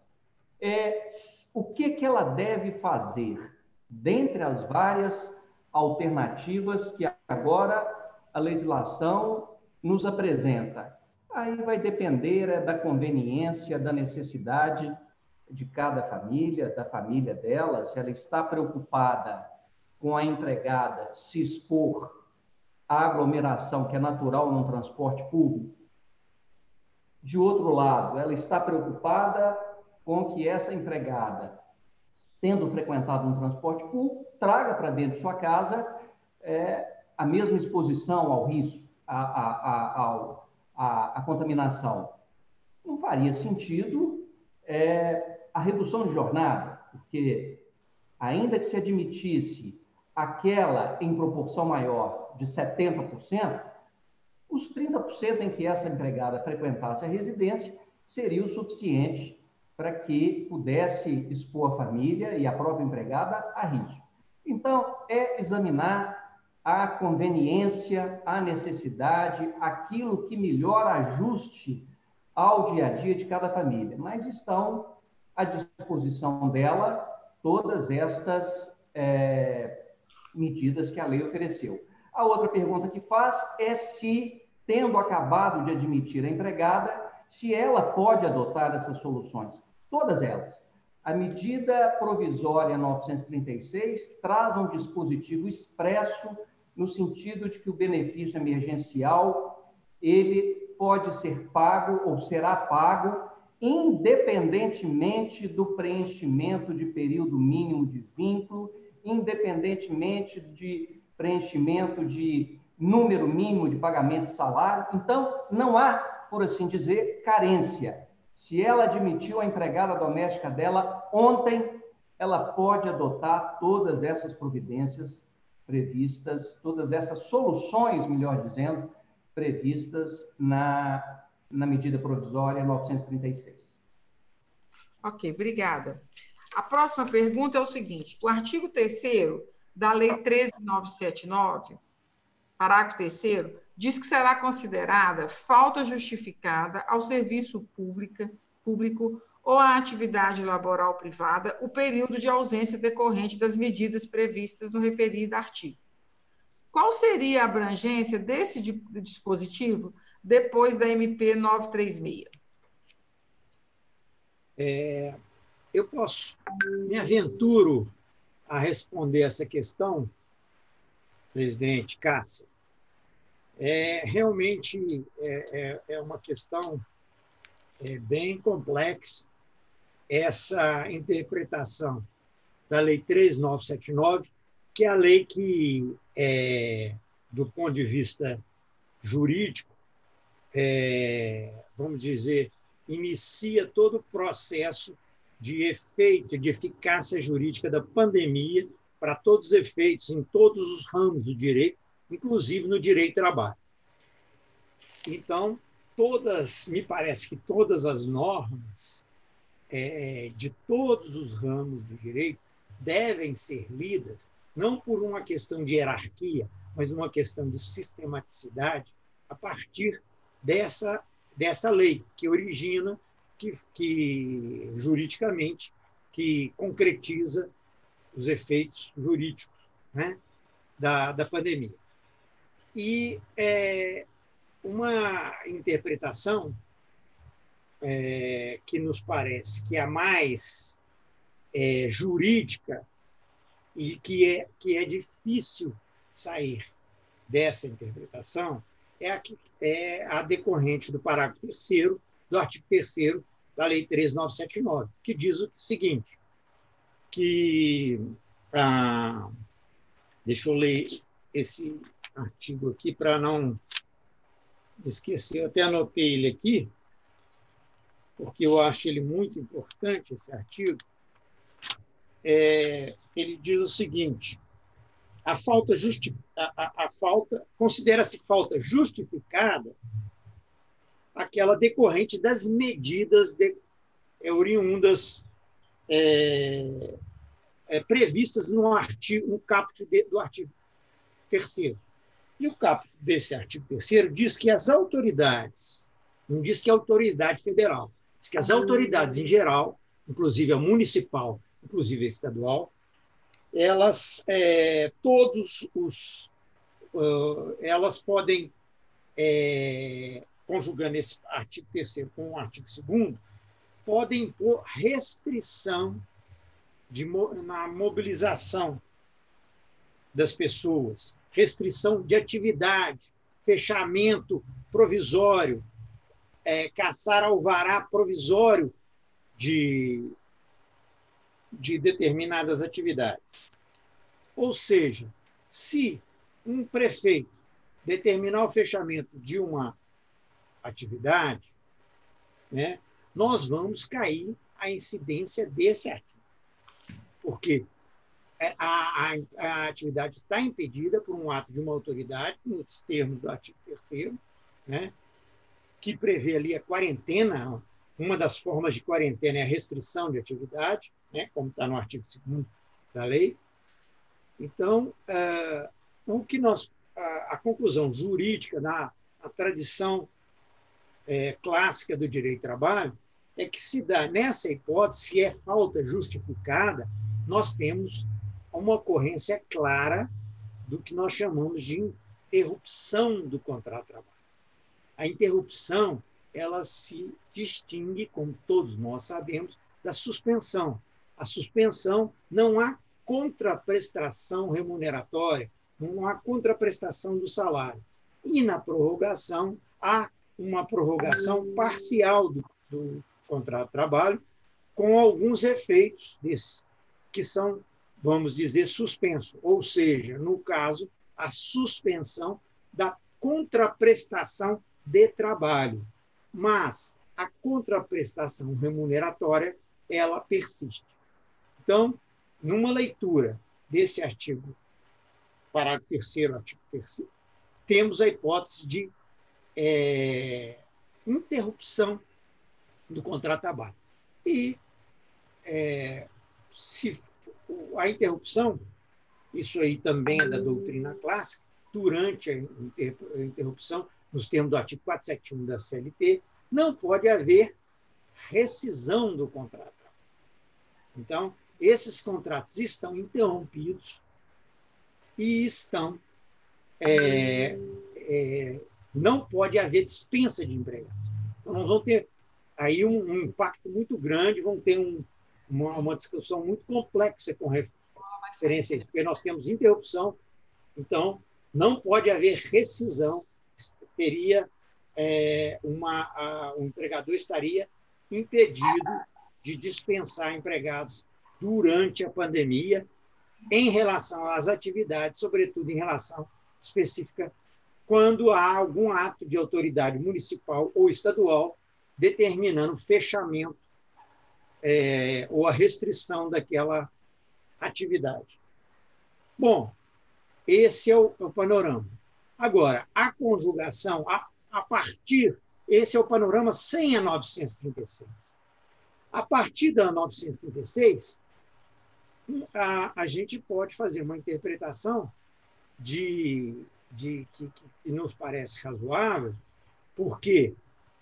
O que ela deve fazer dentre as várias alternativas que agora a legislação nos apresenta? Aí vai depender da conveniência, da necessidade de cada família, da família dela, se ela está preocupada com a empregada se expor à aglomeração que é natural no transporte público. De outro lado, ela está preocupada com que essa empregada, tendo frequentado um transporte público, traga para dentro de sua casa a mesma exposição ao risco, à contaminação. Não faria sentido a redução de jornada, porque, ainda que se admitisse aquela em proporção maior de 70%, os 30% em que essa empregada frequentasse a residência seria o suficiente para que pudesse expor a família e a própria empregada a risco. Então, é examinar a conveniência, a necessidade, aquilo que melhor ajuste ao dia a dia de cada família. Mas estão à disposição dela todas estas medidas que a lei ofereceu. A outra pergunta que faz é se, tendo acabado de admitir a empregada, se ela pode adotar essas soluções. Todas elas. A medida provisória 936 traz um dispositivo expresso no sentido de que o benefício emergencial ele pode ser pago ou será pago independentemente do preenchimento de período mínimo de vínculo, independentemente de preenchimento de número mínimo de pagamento de salário. Então, não há, por assim dizer, carência. Se ela admitiu a empregada doméstica dela ontem, ela pode adotar todas essas providências previstas, todas essas soluções, melhor dizendo, previstas na medida provisória 936. Ok, obrigada. A próxima pergunta é o seguinte: o artigo 3º da Lei 13.979, parágrafo 3º, diz que será considerada falta justificada ao serviço público ou à atividade laboral privada o período de ausência decorrente das medidas previstas no referido artigo. Qual seria a abrangência desse dispositivo depois da MP 936? Eu me aventuro a responder essa questão, presidente Cássia. Realmente é uma questão bem complexa, essa interpretação da Lei 13.979, que é a lei que, do ponto de vista jurídico, vamos dizer, inicia todo o processo de efeito, de eficácia jurídica da pandemia para todos os efeitos, em todos os ramos do direito, inclusive no direito do trabalho. Então, me parece que todas as normas de todos os ramos do direito devem ser lidas, não por uma questão de hierarquia, mas uma questão de sistematicidade, a partir dessa lei que origina, que juridicamente, que concretiza os efeitos jurídicos, né, da pandemia. E uma interpretação que nos parece que é a mais jurídica e que é difícil sair dessa interpretação é a decorrente do parágrafo 3º do artigo 3º da Lei 13.979, que diz o seguinte, que... deixa eu ler esse artigo aqui para não esquecer, eu até anotei ele aqui, porque eu acho ele muito importante, esse artigo. Ele diz o seguinte: considera-se falta justificada aquela decorrente das medidas oriundas previstas no caput do artigo 3º. E o caput desse artigo 3º diz que as autoridades, não diz que a autoridade federal, diz que as autoridades em geral, inclusive a municipal, inclusive a estadual, elas elas podem, conjugando esse artigo 3º com o artigo 2º, podem impor restrição na mobilização das pessoas, restrição de atividade, fechamento provisório, caçar alvará provisório de determinadas atividades. Ou seja, se um prefeito determinar o fechamento de uma atividade, né, nós vamos cair a incidência desse artigo. Porque a atividade está impedida por um ato de uma autoridade, nos termos do artigo 3º, né, que prevê ali a quarentena. Uma das formas de quarentena é a restrição de atividade, né, como está no artigo 2º da lei. Então, a conclusão jurídica na tradição clássica do direito do trabalho é que, se dá nessa hipótese, se é falta justificada, nós temos uma ocorrência clara do que nós chamamos de interrupção do contrato de trabalho. A interrupção, ela se distingue, como todos nós sabemos, da suspensão. A suspensão, não há contraprestação remuneratória, não há contraprestação do salário. E na prorrogação, há uma prorrogação parcial do contrato de trabalho, com alguns efeitos desses, que são, vamos dizer, suspensos. Ou seja, no caso, a suspensão da contraprestação de trabalho. Mas a contraprestação remuneratória, ela persiste. Então, numa leitura desse artigo, parágrafo 3º, artigo 3º, temos a hipótese de interrupção do contrato de trabalho. E se a interrupção, isso aí também é da doutrina clássica, durante a interrupção, nos termos do artigo 471 da CLT, não pode haver rescisão do contrato. Então, esses contratos estão interrompidos e estão não pode haver dispensa de empregados. Então, nós vamos ter aí um impacto muito grande, vamos ter uma discussão muito complexa com referência a isso, porque nós temos interrupção, então não pode haver rescisão, teria o empregador estaria impedido de dispensar empregados durante a pandemia em relação às atividades, sobretudo em relação específica quando há algum ato de autoridade municipal ou estadual determinando o fechamento ou a restrição daquela atividade. Bom, esse é o panorama. Agora, a conjugação, a partir, esse é o panorama sem a 936. A partir da 936, a gente pode fazer uma interpretação que nos parece razoável, porque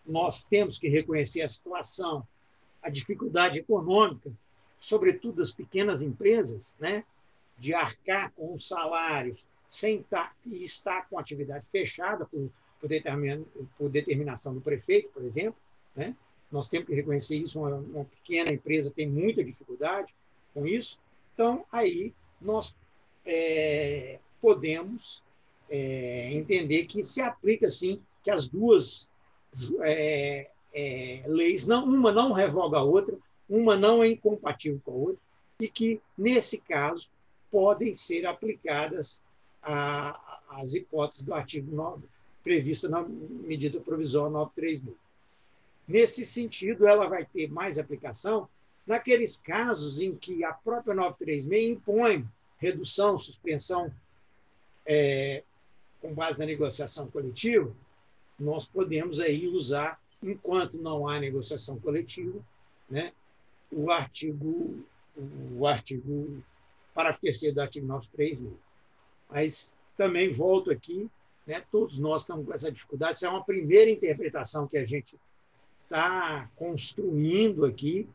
nós temos que reconhecer a situação, a dificuldade econômica, sobretudo das pequenas empresas, né, de arcar com os salários sem estar com a atividade fechada por determinação do prefeito, por exemplo, né? Nós temos que reconhecer isso, uma pequena empresa tem muita dificuldade com isso. Então, aí nós podemos entender que se aplica, sim, que as duas leis, uma não revoga a outra, uma não é incompatível com a outra, e que, nesse caso, podem ser aplicadas as hipóteses do artigo 9, prevista na medida provisória 936. Nesse sentido, ela vai ter mais aplicação naqueles casos em que a própria 936 impõe redução, suspensão com base na negociação coletiva. Nós podemos aí usar, enquanto não há negociação coletiva, né, o artigo parágrafo 3º do artigo 936. Mas também volto aqui, né, todos nós estamos com essa dificuldade, isso é uma primeira interpretação que a gente está construindo aqui,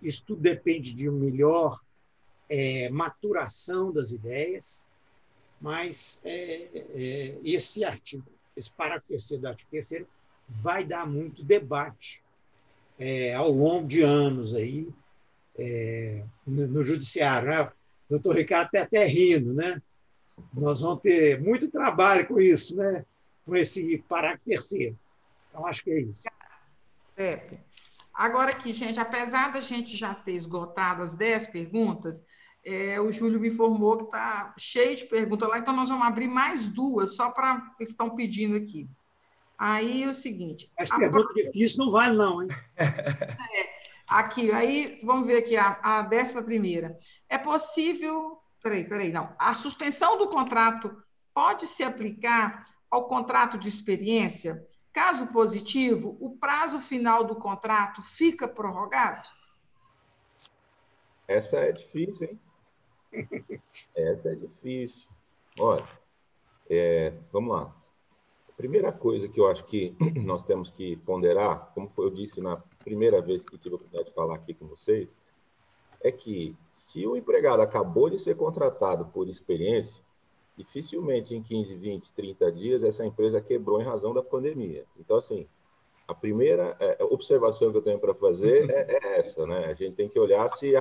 isso tudo depende de uma melhor maturação das ideias, mas esse artigo, esse parágrafo 3º do artigo 3º, vai dar muito debate ao longo de anos aí, no judiciário, né? O doutor Ricardo está até rindo, né? Nós vamos ter muito trabalho com isso, né? Com esse parágrafo 3º. Então, acho que é isso. Pepe, Agora aqui, gente, apesar da gente já ter esgotado as 10 perguntas, o Júlio me informou que está cheio de perguntas lá, então nós vamos abrir mais 2, só para eles estão pedindo aqui. Aí é o seguinte... As perguntas difíceis não vale não, hein? Aqui, aí vamos ver aqui a 11ª. É possível... Peraí, não. A suspensão do contrato pode se aplicar ao contrato de experiência? Caso positivo, o prazo final do contrato fica prorrogado? Essa é difícil, hein? Essa é difícil. Olha, vamos lá. A primeira coisa que eu acho que nós temos que ponderar, como eu disse na primeira vez que tive a oportunidade de falar aqui com vocês, é que se o empregado acabou de ser contratado por experiência, dificilmente em 15, 20, 30 dias essa empresa quebrou em razão da pandemia. Então, assim, a primeira observação que eu tenho para fazer é essa, né? A gente tem que olhar se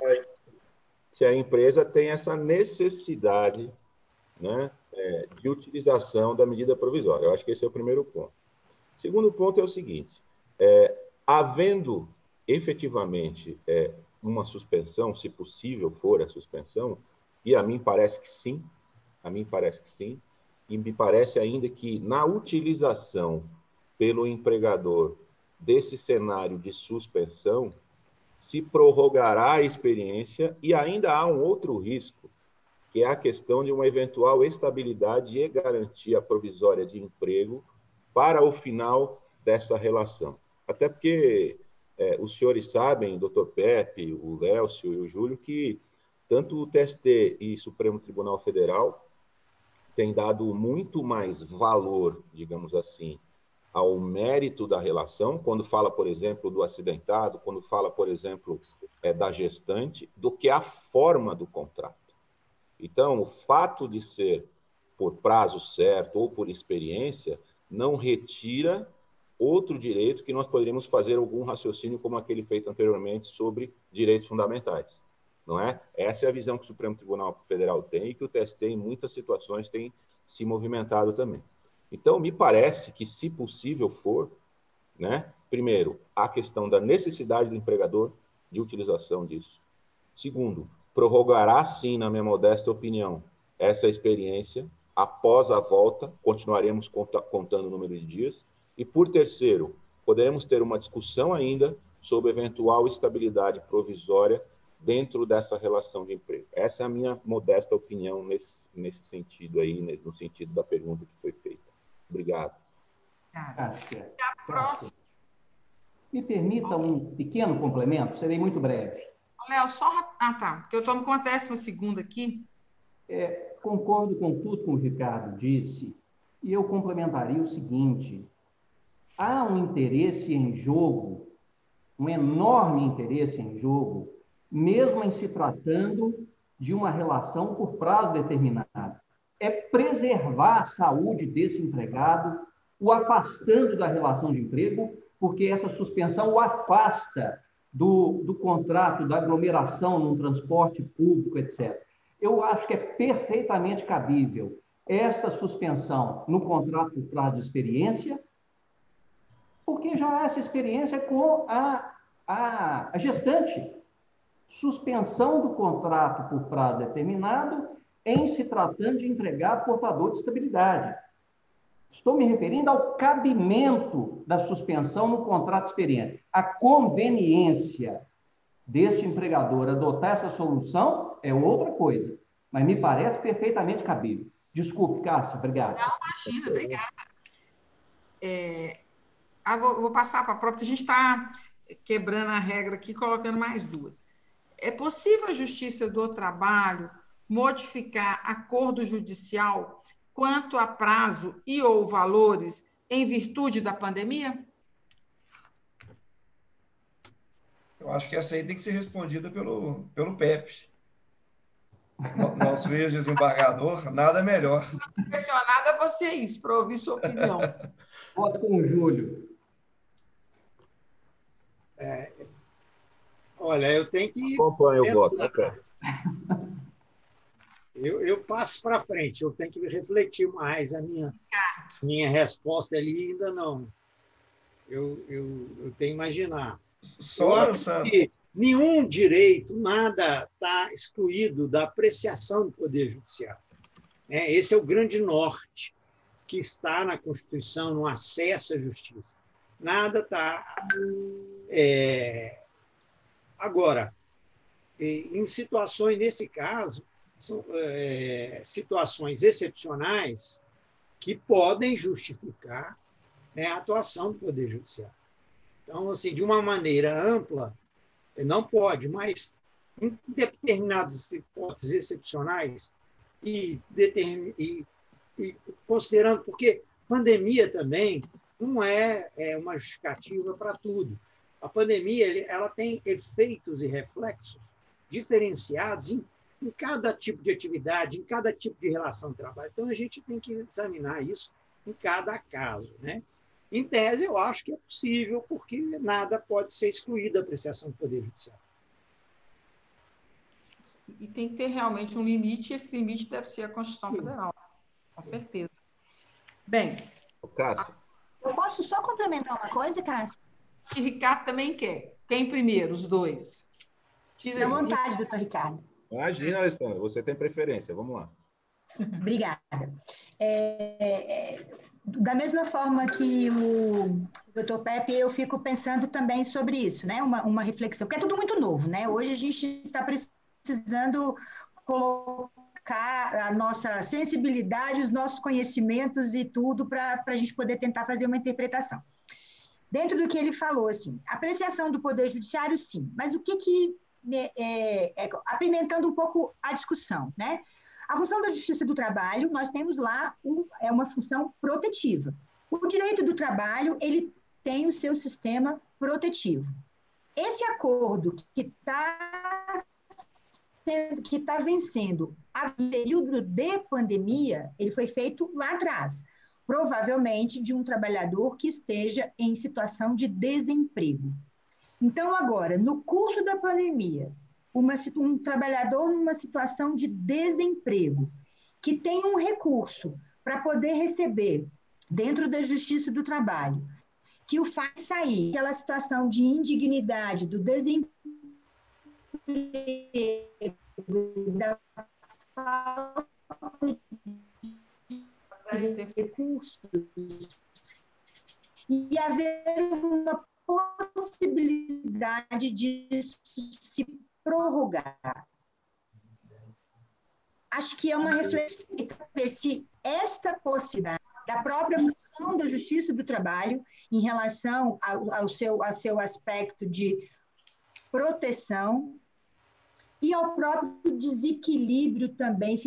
a empresa tem essa necessidade, né, de utilização da medida provisória. Eu acho que esse é o primeiro ponto. O segundo ponto é o seguinte, havendo efetivamente uma suspensão, se possível for a suspensão, e a mim parece que sim, e me parece ainda que na utilização pelo empregador desse cenário de suspensão, se prorrogará a experiência e ainda há um outro risco, que é a questão de uma eventual estabilidade e garantia provisória de emprego para o final dessa relação. Até porque os senhores sabem, doutor Pepe, o Lélcio e o Júlio, que tanto o TST e Supremo Tribunal Federal têm dado muito mais valor, digamos assim, ao mérito da relação, quando fala, por exemplo, do acidentado, quando fala, por exemplo, da gestante, do que a forma do contrato. Então, o fato de ser por prazo certo ou por experiência não retira outro direito que nós poderíamos fazer algum raciocínio como aquele feito anteriormente sobre direitos fundamentais, não é? Essa é a visão que o Supremo Tribunal Federal tem e que o TST, em muitas situações, tem se movimentado também. Então, me parece que, se possível for, né, primeiro, a questão da necessidade do empregador de utilização disso. Segundo, prorrogará, sim, na minha modesta opinião, essa experiência. Após a volta, continuaremos contando o número de dias. E, por terceiro, poderemos ter uma discussão ainda sobre eventual estabilidade provisória dentro dessa relação de emprego. Essa é a minha modesta opinião nesse sentido aí, no sentido da pergunta que foi feita. Obrigado. Me permita um pequeno complemento, serei muito breve. Léo, tá, porque eu tomo com a 12ª aqui. Concordo com tudo que o Ricardo disse, e eu complementaria o seguinte: há um interesse em jogo, um enorme interesse em jogo, mesmo em se tratando de uma relação por prazo determinado. É preservar a saúde desse empregado, o afastando da relação de emprego, porque essa suspensão o afasta do contrato, da aglomeração num transporte público, etc. Eu acho que é perfeitamente cabível esta suspensão no contrato por prazo de experiência, porque já há essa experiência com a gestante. Suspensão do contrato por prazo determinado em se tratando de empregado portador de estabilidade. Estou me referindo ao cabimento da suspensão no contrato de experiência. A conveniência deste empregador adotar essa solução é outra coisa, mas me parece perfeitamente cabível. Desculpe, Cássia, obrigado. Não, imagina, obrigada. Vou passar para a própria, porque a gente está quebrando a regra aqui, colocando mais 2. É possível a Justiça do Trabalho modificar acordo judicial quanto a prazo e ou valores em virtude da pandemia? Eu acho que essa aí tem que ser respondida pelo Pepe. Nosso ex-desembargador, nada melhor. Pressionada a vocês, para ouvir sua opinião. Voto com o Júlio. Olha, eu tenho que... Acompanho o voto. Eu passo para frente, eu tenho que refletir mais a minha resposta ali, ainda não. Eu tenho que imaginar. Só lançando. Nenhum direito, nada está excluído da apreciação do Poder Judiciário. Esse é o grande norte que está na Constituição, no acesso à justiça. Nada está... Agora, em situações, nesse caso, são situações excepcionais que podem justificar a atuação do Poder Judiciário. Então, assim, de uma maneira ampla, não pode, mas em determinadas hipóteses excepcionais e considerando, porque pandemia também não é uma justificativa para tudo. A pandemia ela tem efeitos e reflexos diferenciados em cada tipo de atividade, em cada tipo de relação de trabalho. Então, a gente tem que examinar isso em cada caso, né? Em tese, eu acho que é possível, porque nada pode ser excluído da apreciação do Poder Judiciário. E tem que ter realmente um limite, e esse limite deve ser a Constituição Sim. Federal, com certeza. Bem... Cássio. Eu posso só complementar uma coisa, Cássio? E Ricardo também quer. Quem primeiro? Os dois. Fique à vontade, doutor Ricardo. Imagina, Alessandra, você tem preferência. Vamos lá. Obrigada. Da mesma forma que o doutor Pepe, eu fico pensando também sobre isso, né? Uma reflexão, porque é tudo muito novo, né? Hoje a gente está precisando colocar a nossa sensibilidade, os nossos conhecimentos e tudo para a gente poder tentar fazer uma interpretação. Dentro do que ele falou, assim, apreciação do Poder Judiciário, sim, mas o que apimentando um pouco a discussão, né? A função da Justiça do Trabalho, nós temos lá uma função protetiva. O direito do trabalho, ele tem o seu sistema protetivo. Esse acordo que está vencendo a período de pandemia, ele foi feito lá atrás, provavelmente de um trabalhador que esteja em situação de desemprego. Então, agora, no curso da pandemia, um trabalhador numa situação de desemprego, que tem um recurso para poder receber dentro da Justiça do Trabalho, que o faz sair daquela situação de indignidade, do desemprego, da falta de recursos, e haver uma possibilidade disso se prorrogar. Acho que é uma reflexão se esta possibilidade da própria função da Justiça do Trabalho em relação ao seu aspecto de proteção e ao próprio desequilíbrio também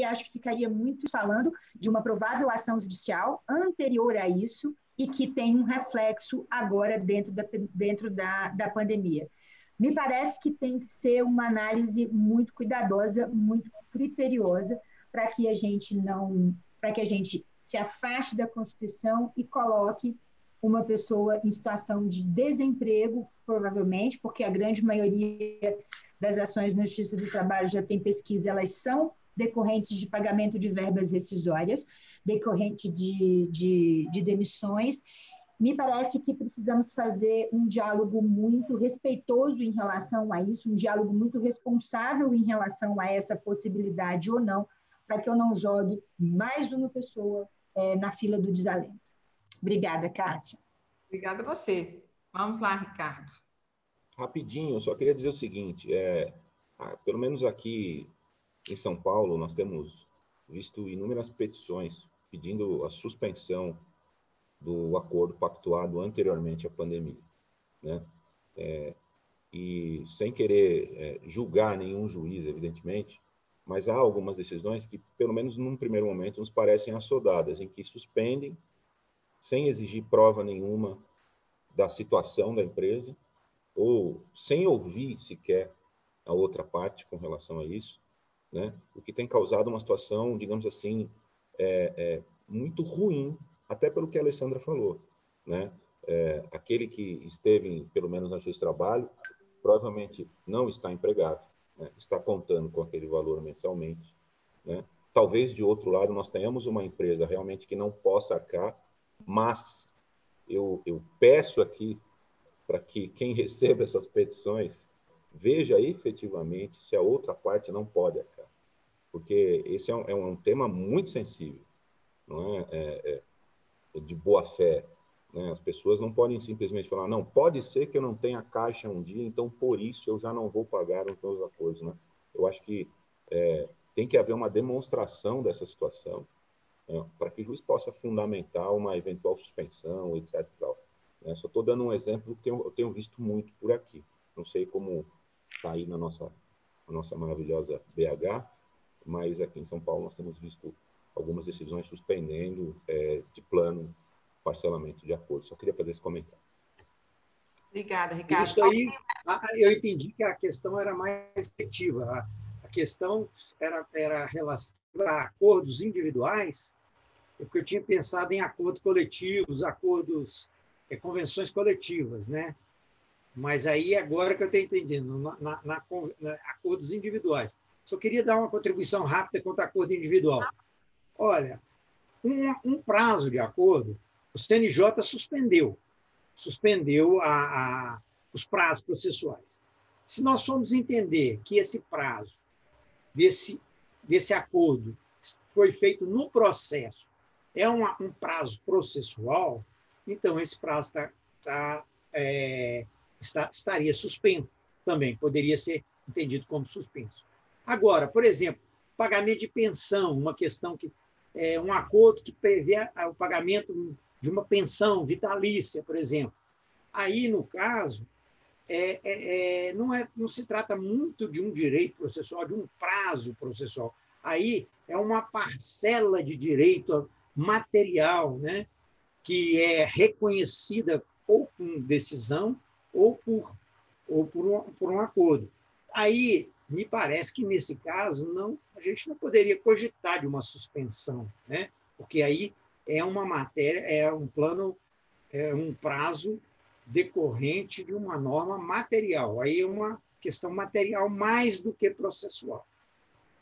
acho que ficaria muito falando de uma provável ação judicial anterior a isso e que tem um reflexo agora dentro da pandemia. Me parece que tem que ser uma análise muito cuidadosa, muito criteriosa, para que a gente se afaste da Constituição e coloque uma pessoa em situação de desemprego, provavelmente, porque a grande maioria das ações na Justiça do Trabalho já tem pesquisa, elas são decorrentes de pagamento de verbas rescisórias, decorrente de demissões. Me parece que precisamos fazer um diálogo muito respeitoso em relação a isso, um diálogo muito responsável em relação a essa possibilidade ou não, para que eu não jogue mais uma pessoa na fila do desalento. Obrigada, Cássia. Obrigada a você. Vamos lá, Ricardo. Rapidinho, eu só queria dizer o seguinte, pelo menos aqui em São Paulo, nós temos visto inúmeras petições pedindo a suspensão do acordo pactuado anteriormente à pandemia, né? E sem querer julgar nenhum juiz, evidentemente, mas há algumas decisões que, pelo menos num primeiro momento, nos parecem assodadas, em que suspendem, sem exigir prova nenhuma da situação da empresa, ou sem ouvir sequer a outra parte com relação a isso, né? O que tem causado uma situação, digamos assim, muito ruim, até pelo que a Alessandra falou, né? Aquele que esteve, pelo menos na Justiça do Trabalho, provavelmente não está empregado, né? Está contando com aquele valor mensalmente, né? Talvez, de outro lado, nós tenhamos uma empresa realmente que não possa arcar, mas eu peço aqui para que quem receba essas petições veja efetivamente se a outra parte não pode acatar. Porque esse é um tema muito sensível, não é? De boa fé. Né? As pessoas não podem simplesmente falar, não, pode ser que eu não tenha caixa um dia, então por isso eu já não vou pagar os meus acordos. Né? Eu acho que tem que haver uma demonstração dessa situação, para que o juiz possa fundamentar uma eventual suspensão, etc. Só estou dando um exemplo que eu tenho visto muito por aqui. Não sei como está aí na nossa maravilhosa BH, mas aqui em São Paulo nós temos visto algumas decisões suspendendo de plano parcelamento de acordo. Só queria fazer esse comentário. Obrigada, Ricardo. Isso aí, eu entendi que a questão era mais efetiva. A questão era relativa a acordos individuais, porque eu tinha pensado em acordos coletivos, convenções coletivas, né? Mas aí, agora que eu estou entendendo, acordos individuais. Só queria dar uma contribuição rápida quanto a acordo individual. Olha, um prazo de acordo, o CNJ suspendeu os prazos processuais. Se nós formos entender que esse prazo desse acordo foi feito no processo, é um prazo processual, então esse prazo estaria suspenso também, poderia ser entendido como suspenso. Agora, por exemplo, pagamento de pensão, uma questão que um acordo que prevê o pagamento de uma pensão vitalícia, por exemplo. Aí, no caso, não se trata muito de um direito processual, de um prazo processual. Aí é uma parcela de direito material, né, que é reconhecida ou com decisão ou por um acordo. Aí, me parece que, nesse caso, a gente não poderia cogitar de uma suspensão, né? Porque aí é uma matéria, um prazo decorrente de uma norma material. Aí é uma questão material mais do que processual.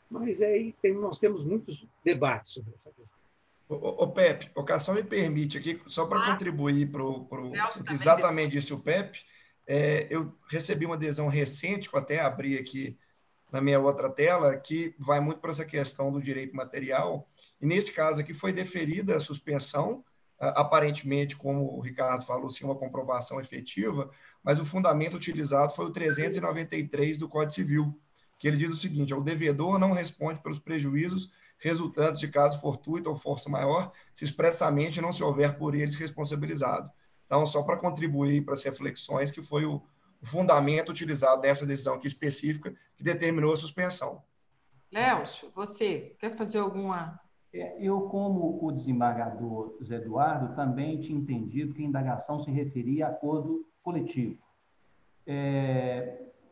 Mas aí nós temos muitos debates sobre essa questão. Ô Pepe, o Cação me permite aqui, só para contribuir para o que exatamente disse o Pepe, eu recebi uma adesão recente, que eu até abri aqui na minha outra tela, que vai muito para essa questão do direito material, e nesse caso aqui foi deferida a suspensão, aparentemente, como o Ricardo falou, sem uma comprovação efetiva, mas o fundamento utilizado foi o 393 do Código Civil, que ele diz o seguinte: o devedor não responde pelos prejuízos resultantes de caso fortuito ou força maior, se expressamente não se houver por eles responsabilizado. Então, só para contribuir para as reflexões, que foi o fundamento utilizado nessa decisão aqui específica que determinou a suspensão. Lélcio, você quer fazer alguma... Eu, como o desembargador Zé Eduardo, também tinha entendido que a indagação se referia a acordo coletivo.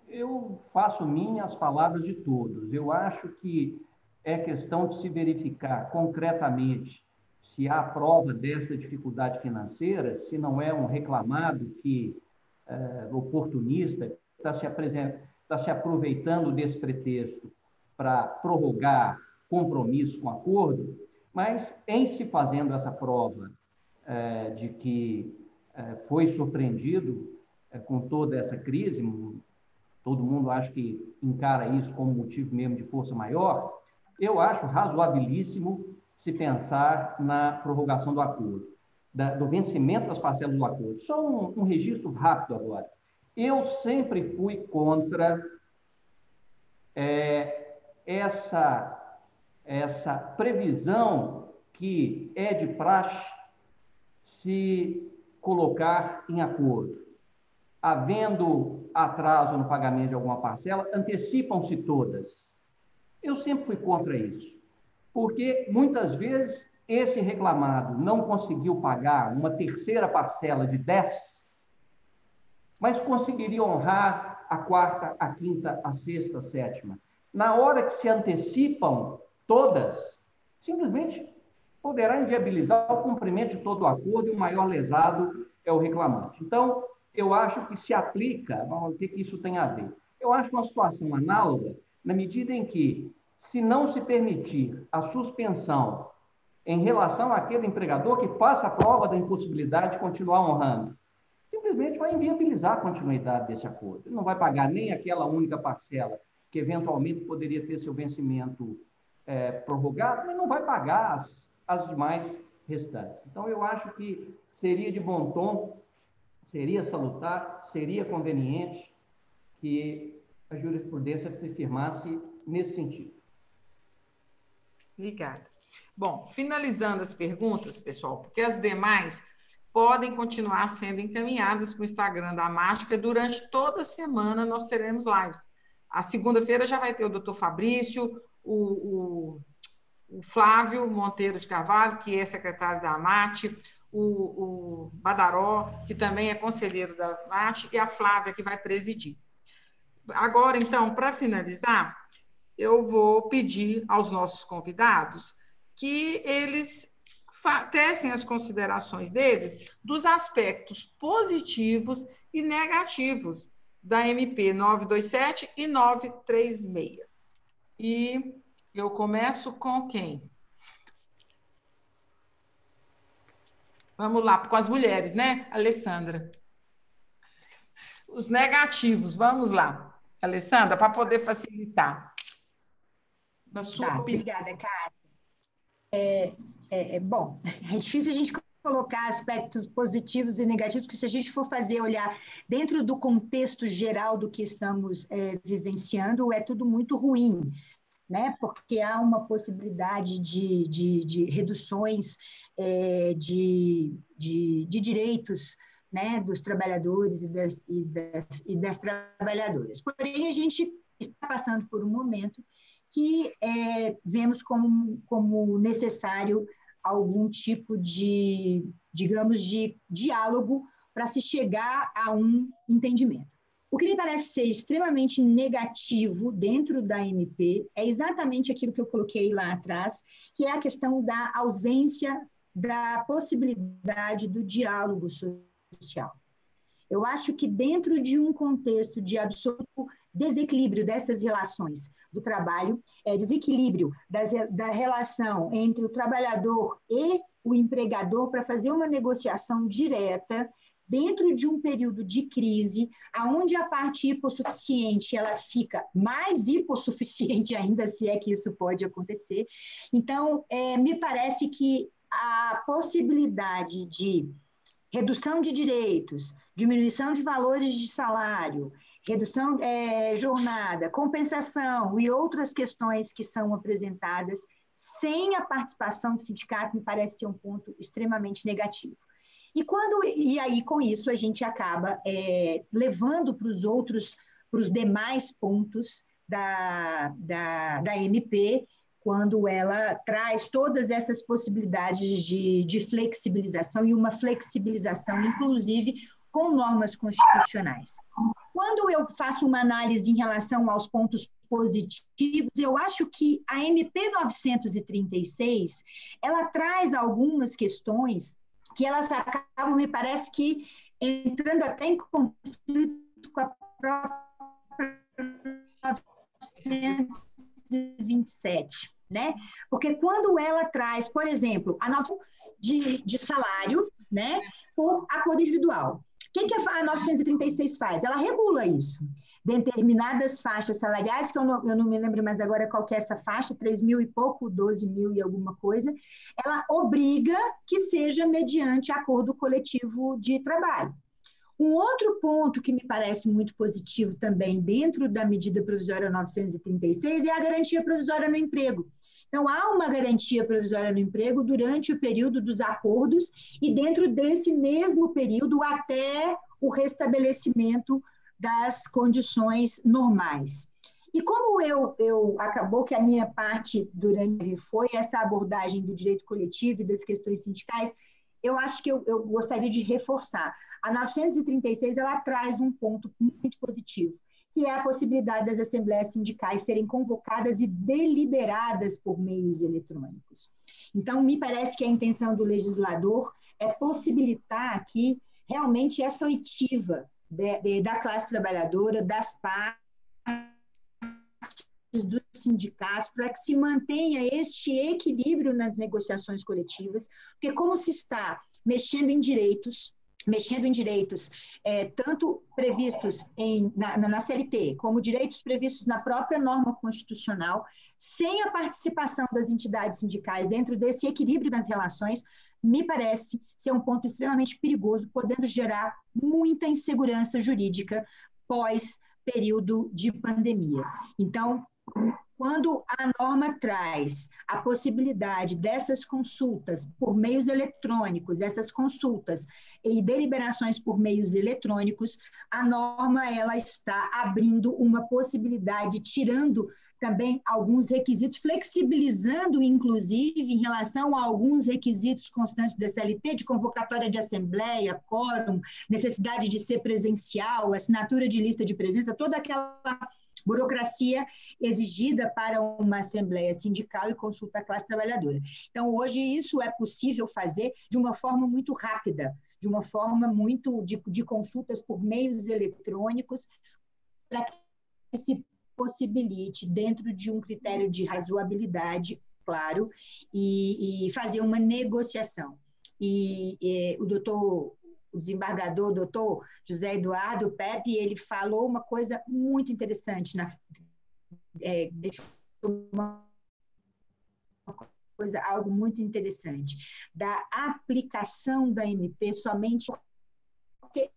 Eu faço minhas as palavras de todos. Eu acho que é questão de se verificar concretamente se há prova dessa dificuldade financeira, se não é um reclamado que oportunista está se aproveitando desse pretexto para prorrogar compromisso com acordo, mas em se fazendo essa prova de que foi surpreendido com toda essa crise, todo mundo acha que encara isso como motivo mesmo de força maior, eu acho razoabilíssimo se pensar na prorrogação do acordo, do vencimento das parcelas do acordo. Só um registro rápido agora. Eu sempre fui contra essa previsão que é de praxe se colocar em acordo. Havendo atraso no pagamento de alguma parcela, antecipam-se todas. Eu sempre fui contra isso, porque muitas vezes esse reclamado não conseguiu pagar uma terceira parcela de 10, mas conseguiria honrar a quarta, a quinta, a sexta, a sétima. Na hora que se antecipam todas, simplesmente poderá inviabilizar o cumprimento de todo o acordo e o maior lesado é o reclamante. Então, eu acho que se aplica, o que isso tem a ver? Eu acho uma situação análoga na medida em que, se não se permitir a suspensão em relação àquele empregador que faça a prova da impossibilidade de continuar honrando, simplesmente simplesmente vai inviabilizar a continuidade desse acordo. Ele não vai pagar nem aquela única parcela que eventualmente poderia ter seu vencimento prorrogado, mas não vai pagar as demais restantes. Então, eu acho que seria de bom tom, seria salutar, seria conveniente que a jurisprudência se firmasse nesse sentido. Obrigada. Bom, finalizando as perguntas, pessoal, porque as demais podem continuar sendo encaminhadas para o Instagram da AMAT, porque durante toda a semana nós teremos lives. A segunda-feira já vai ter o doutor Fabrício, o Flávio Monteiro de Carvalho, que é secretário da AMAT, o Badaró, que também é conselheiro da AMAT, e a Flávia, que vai presidir. Agora, então, para finalizar, eu vou pedir aos nossos convidados que eles tecem as considerações deles dos aspectos positivos e negativos da MP 927 e 936. E eu começo com quem? Vamos lá, com as mulheres, né, Alessandra? Os negativos, vamos lá, Alessandra, para poder facilitar. Na sua opinião. Obrigada, Kátia. Bom, é difícil a gente colocar aspectos positivos e negativos, porque se a gente for olhar dentro do contexto geral do que estamos vivenciando, é tudo muito ruim, né? Porque há uma possibilidade de reduções de direitos, né, dos trabalhadores e das trabalhadoras. Porém, a gente está passando por um momento que vemos como necessário algum tipo de, digamos, de diálogo para se chegar a um entendimento. O que me parece ser extremamente negativo dentro da MP é exatamente aquilo que eu coloquei lá atrás, que é a questão da ausência da possibilidade do diálogo social. Eu acho que dentro de um contexto de absoluto desequilíbrio dessas relações do trabalho, desequilíbrio da relação entre o trabalhador e o empregador para fazer uma negociação direta dentro de um período de crise, onde a parte hipossuficiente ela fica mais hipossuficiente ainda, se é que isso pode acontecer. Então, me parece que a possibilidade de redução de direitos, diminuição de valores de salário, redução jornada, compensação e outras questões que são apresentadas sem a participação do sindicato, me parece ser um ponto extremamente negativo. E aí, com isso, a gente acaba levando para os demais pontos da MP, quando ela traz todas essas possibilidades de flexibilização e uma flexibilização, inclusive, com normas constitucionais. Quando eu faço uma análise em relação aos pontos positivos, eu acho que a MP 936, ela traz algumas questões que elas acabam, me parece que, entrando até em conflito com a própria 927, né? Porque quando ela traz, por exemplo, a noção de salário, né, por acordo individual. O que a 936 faz? Ela regula isso. Determinadas faixas salariais, que eu não me lembro mais agora qual que é essa faixa, 3 mil e pouco, 12 mil e alguma coisa, ela obriga que seja mediante acordo coletivo de trabalho. Um outro ponto que me parece muito positivo também dentro da medida provisória 936 é a garantia provisória no emprego. Então, há uma garantia provisória no emprego durante o período dos acordos e dentro desse mesmo período até o restabelecimento das condições normais. E como acabou que a minha parte durante foi essa abordagem do direito coletivo e das questões sindicais, eu acho que eu gostaria de reforçar. A 936, ela traz um ponto muito positivo, que é a possibilidade das assembleias sindicais serem convocadas e deliberadas por meios eletrônicos. Então, me parece que a intenção do legislador é possibilitar aqui realmente essa oitiva da classe trabalhadora, das partes, dos sindicatos, para que se mantenha este equilíbrio nas negociações coletivas, porque como se está mexendo em direitos, mexendo em direitos, tanto previstos na CLT, como direitos previstos na própria norma constitucional, sem a participação das entidades sindicais dentro desse equilíbrio nas relações, me parece ser um ponto extremamente perigoso, podendo gerar muita insegurança jurídica pós-período de pandemia. Então, quando a norma traz a possibilidade dessas consultas por meios eletrônicos, essas consultas e deliberações por meios eletrônicos, a norma ela está abrindo uma possibilidade, tirando também alguns requisitos, flexibilizando, inclusive, em relação a alguns requisitos constantes da CLT, de convocatória de assembleia, quórum, necessidade de ser presencial, assinatura de lista de presença, toda aquela burocracia exigida para uma assembleia sindical e consulta à classe trabalhadora. Então, hoje, isso é possível fazer de uma forma muito rápida, de uma forma muito de consultas por meios eletrônicos, para que se possibilite, dentro de um critério de razoabilidade, claro, e fazer uma negociação. O desembargador, doutor José Eduardo Pepe, ele falou uma coisa muito interessante, deixou algo muito interessante, da aplicação da MP somente porque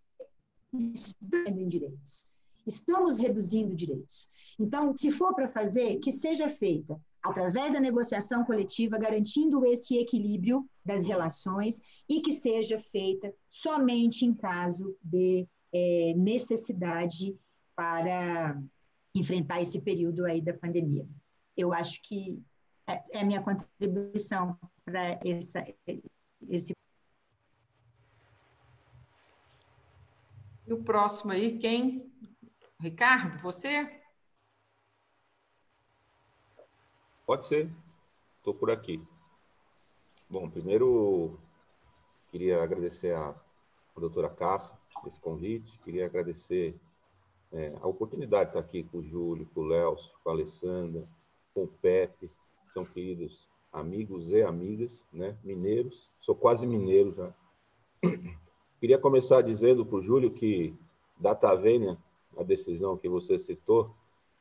estamos em direitos. Estamos reduzindo direitos. Então, se for para fazer, que seja feita através da negociação coletiva, garantindo esse equilíbrio das relações e que seja feita somente em caso de necessidade para enfrentar esse período aí da pandemia. Eu acho que é a minha contribuição para esse. E o próximo aí, quem? Ricardo, você? Pode ser. Estou por aqui. Bom, primeiro, queria agradecer a doutora Cássia esse convite. Queria agradecer a oportunidade de estar aqui com o Júlio, com o Léo, com a Alessandra, com o Pepe. São queridos amigos e amigas, né? Mineiros. Sou quase mineiro já. Queria começar dizendo para o Júlio que, data vênia, a decisão que você citou,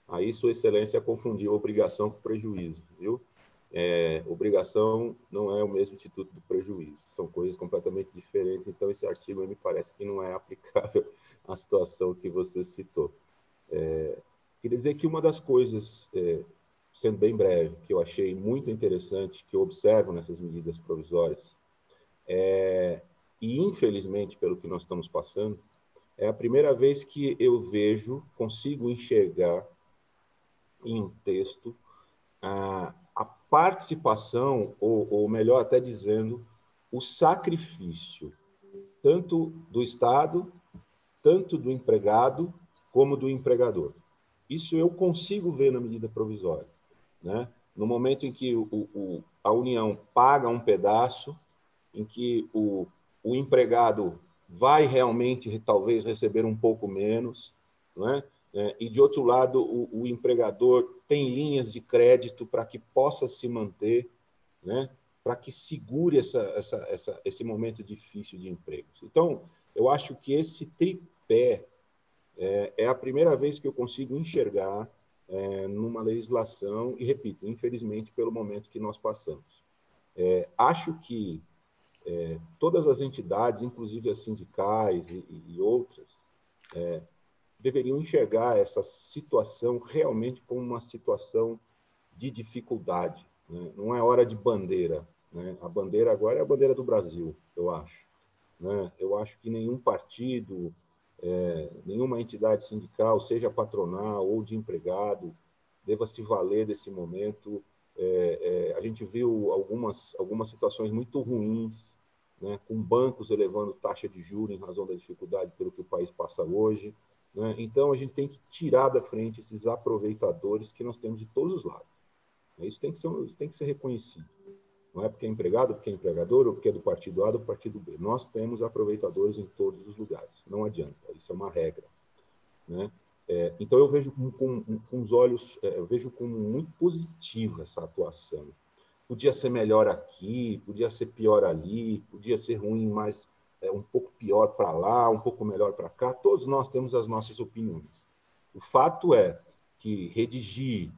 aí Sua Excelência confundiu obrigação com prejuízo, viu? Obrigação não é o mesmo instituto do prejuízo, são coisas completamente diferentes, então esse artigo me parece que não é aplicável à situação que você citou. Queria dizer que uma das coisas, sendo bem breve, que eu achei muito interessante, que eu observo nessas medidas provisórias, e infelizmente, pelo que nós estamos passando, é a primeira vez que eu consigo enxergar em um texto a participação, ou melhor até dizendo, o sacrifício, tanto do Estado, tanto do empregado, como do empregador. Isso eu consigo ver na medida provisória, né? No momento em que a União paga um pedaço, em que o empregado vai realmente, talvez, receber um pouco menos, não é? E, de outro lado, o empregador tem linhas de crédito para que possa se manter, né? Para que segure esse momento difícil de empregos. Então, eu acho que esse tripé é a primeira vez que eu consigo enxergar numa legislação, e, repito, infelizmente, pelo momento que nós passamos. Acho que todas as entidades, inclusive as sindicais e outras, deveriam enxergar essa situação realmente como uma situação de dificuldade, né? Não é hora de bandeira, né? A bandeira agora é a bandeira do Brasil, eu acho, né? Eu acho que nenhum partido, nenhuma entidade sindical, seja patronal ou de empregado, deva se valer desse momento. A gente viu algumas situações muito ruins, né, com bancos elevando taxa de juros em razão da dificuldade pelo que o país passa hoje, né? Então, a gente tem que tirar da frente esses aproveitadores que nós temos de todos os lados. Isso tem que ser reconhecido. Não é porque é empregado, porque é empregador, ou porque é do partido A ou do partido B. Nós temos aproveitadores em todos os lugares. Não adianta. Isso é uma regra, né? Então, eu vejo com os olhos, eu vejo como muito positiva essa atuação. Podia ser melhor aqui, podia ser pior ali, podia ser ruim, mas um pouco pior para lá, um pouco melhor para cá. Todos nós temos as nossas opiniões. O fato é que redigir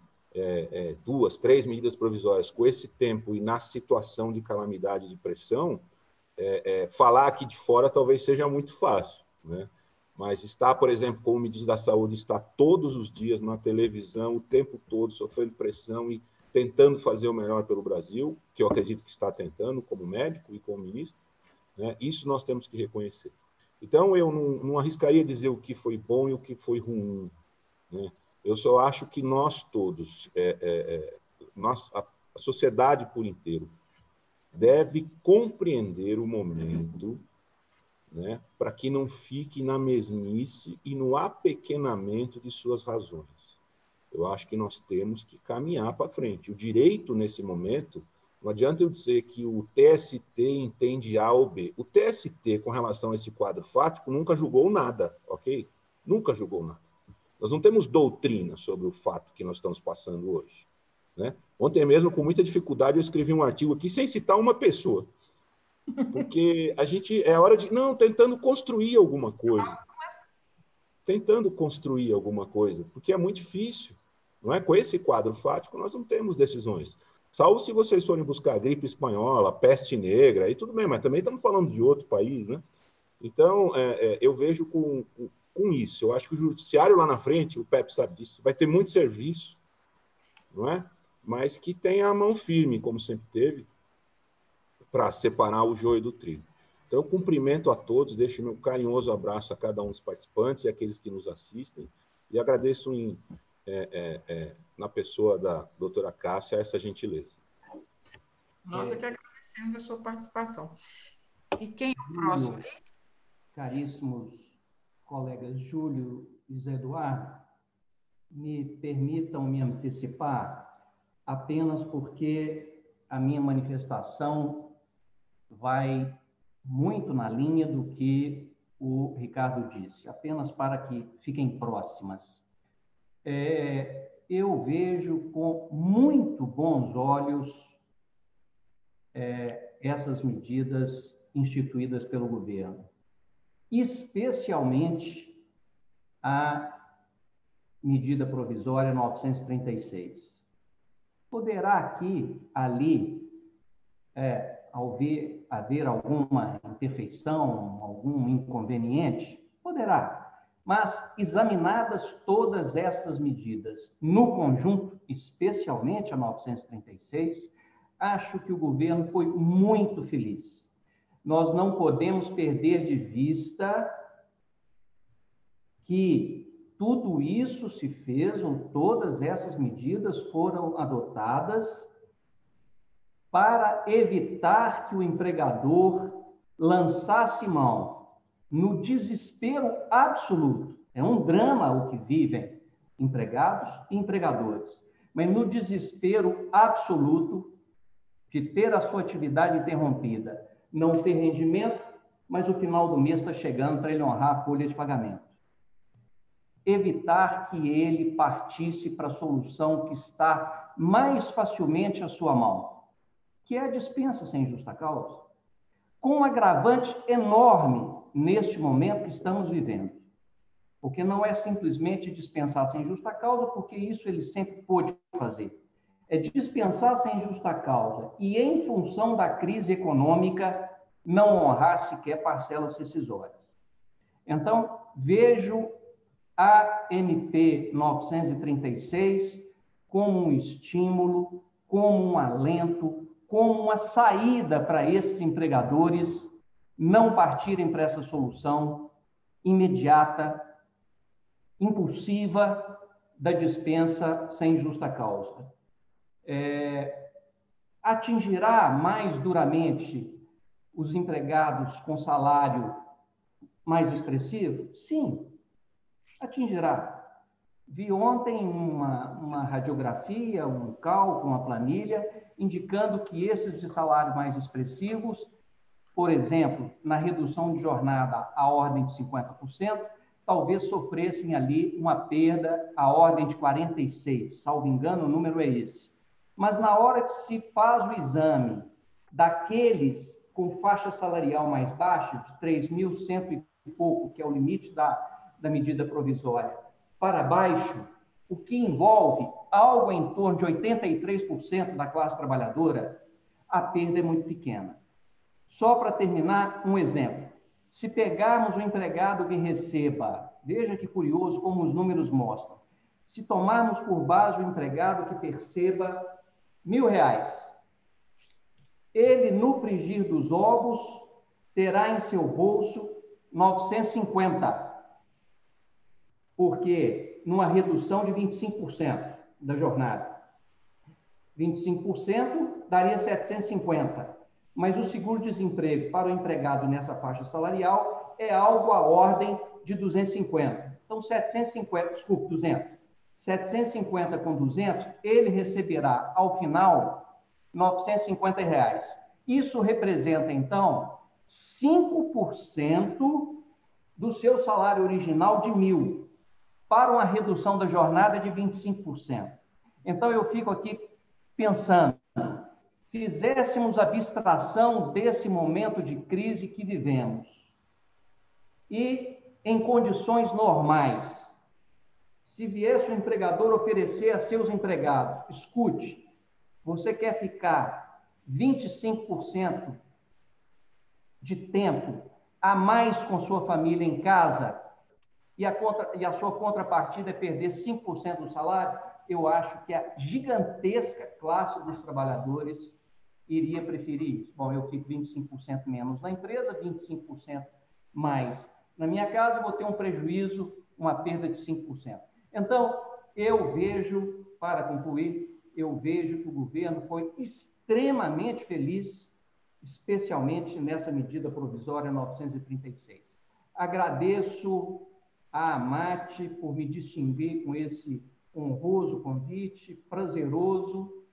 2, 3 medidas provisórias com esse tempo e na situação de calamidade, de pressão, falar aqui de fora talvez seja muito fácil, né? Mas está, por exemplo, como o ministro da Saúde está todos os dias na televisão, o tempo todo, sofrendo pressão e tentando fazer o melhor pelo Brasil, que eu acredito que está tentando, como médico e como ministro, né? Isso nós temos que reconhecer. Então, eu não arriscaria dizer o que foi bom e o que foi ruim, né? Eu só acho que nós todos, a sociedade por inteiro, deve compreender o momento, né, para que não fique na mesmice e no apequenamento de suas razões. Eu acho que nós temos que caminhar para frente. O direito, nesse momento, não adianta eu dizer que o TST entende A ou B. O TST, com relação a esse quadro fático, nunca julgou nada, ok? Nunca julgou nada. Nós não temos doutrina sobre o fato que nós estamos passando hoje, né? Ontem mesmo, com muita dificuldade, eu escrevi um artigo aqui sem citar uma pessoa. Porque a gente é hora de... Não, tentando construir alguma coisa. Tentando construir alguma coisa, porque é muito difícil. Não é? Com esse quadro fático, nós não temos decisões. Salvo se vocês forem buscar a gripe espanhola, a peste negra, aí tudo bem, mas também estamos falando de outro país, né? Então, eu vejo com isso. Eu acho que o judiciário lá na frente, o Pepe sabe disso, vai ter muito serviço, não é? Mas que tenha a mão firme, como sempre teve, para separar o joio do trigo. Então, eu cumprimento a todos, deixo meu carinhoso abraço a cada um dos participantes e àqueles que nos assistem, e agradeço na pessoa da doutora Cássia essa gentileza. Nós que agradecemos a sua participação. E quem é o próximo? Caríssimos colegas Júlio e Zé Eduardo, me permitam me antecipar apenas porque a minha manifestação vai muito na linha do que o Ricardo disse, apenas para que fiquem próximas. Eu vejo com muito bons olhos essas medidas instituídas pelo governo, especialmente a medida provisória 936. Poderá aqui, ali, haver alguma imperfeição, algum inconveniente? Poderá. Mas, examinadas todas essas medidas no conjunto, especialmente a 936, acho que o governo foi muito feliz. Nós não podemos perder de vista que tudo isso se fez, ou todas essas medidas foram adotadas para evitar que o empregador lançasse mão no desespero absoluto. É um drama o que vivem empregados e empregadores, mas no desespero absoluto de ter a sua atividade interrompida, não ter rendimento, mas o final do mês está chegando para ele honrar a folha de pagamento. Evitar que ele partisse para a solução que está mais facilmente à sua mão, que é a dispensa sem justa causa, com um agravante enorme neste momento que estamos vivendo. Porque não é simplesmente dispensar sem justa causa, porque isso ele sempre pôde fazer. É dispensar sem justa causa e, em função da crise econômica, não honrar sequer parcelas rescisórias. Então, vejo a MP 936 como um estímulo, como um alento, como uma saída para esses empregadores não partirem para essa solução imediata, impulsiva da dispensa sem justa causa. Atingirá mais duramente os empregados com salário mais expressivo? Sim, atingirá. Vi ontem uma radiografia, um cálculo, uma planilha, indicando que esses de salário mais expressivos, por exemplo, na redução de jornada à ordem de 50%, talvez sofressem ali uma perda à ordem de 46%, salvo engano, o número é esse. Mas na hora que se faz o exame daqueles com faixa salarial mais baixa, de 3.100 e pouco, que é o limite da medida provisória, para baixo, o que envolve algo em torno de 83% da classe trabalhadora, a perda é muito pequena. Só para terminar, um exemplo. Se pegarmos um empregado que receba, veja que curioso como os números mostram, se tomarmos por base o empregado que perceba R$1.000, ele, no frigir dos ovos, terá em seu bolso 950, porque numa redução de 25% da jornada. 25% daria 750, mas o seguro-desemprego para o empregado nessa faixa salarial é algo à ordem de 250. Então, 200. 750 com 200, ele receberá, ao final, R$950. Isso representa, então, 5% do seu salário original de 1.000, para uma redução da jornada de 25%. Então, eu fico aqui pensando, fizéssemos abstração desse momento de crise que vivemos e, em condições normais, se viesse o empregador oferecer a seus empregados, escute, você quer ficar 25% de tempo a mais com sua família em casa e a sua contrapartida é perder 5% do salário, eu acho que a gigantesca classe dos trabalhadores iria preferir isso. Bom, eu fico 25% menos na empresa, 25% mais na minha casa, vou ter um prejuízo, uma perda de 5%. Então, eu vejo, para concluir, eu vejo que o governo foi extremamente feliz, especialmente nessa medida provisória 936. Agradeço à AMAT por me distinguir com esse honroso convite, prazeroso.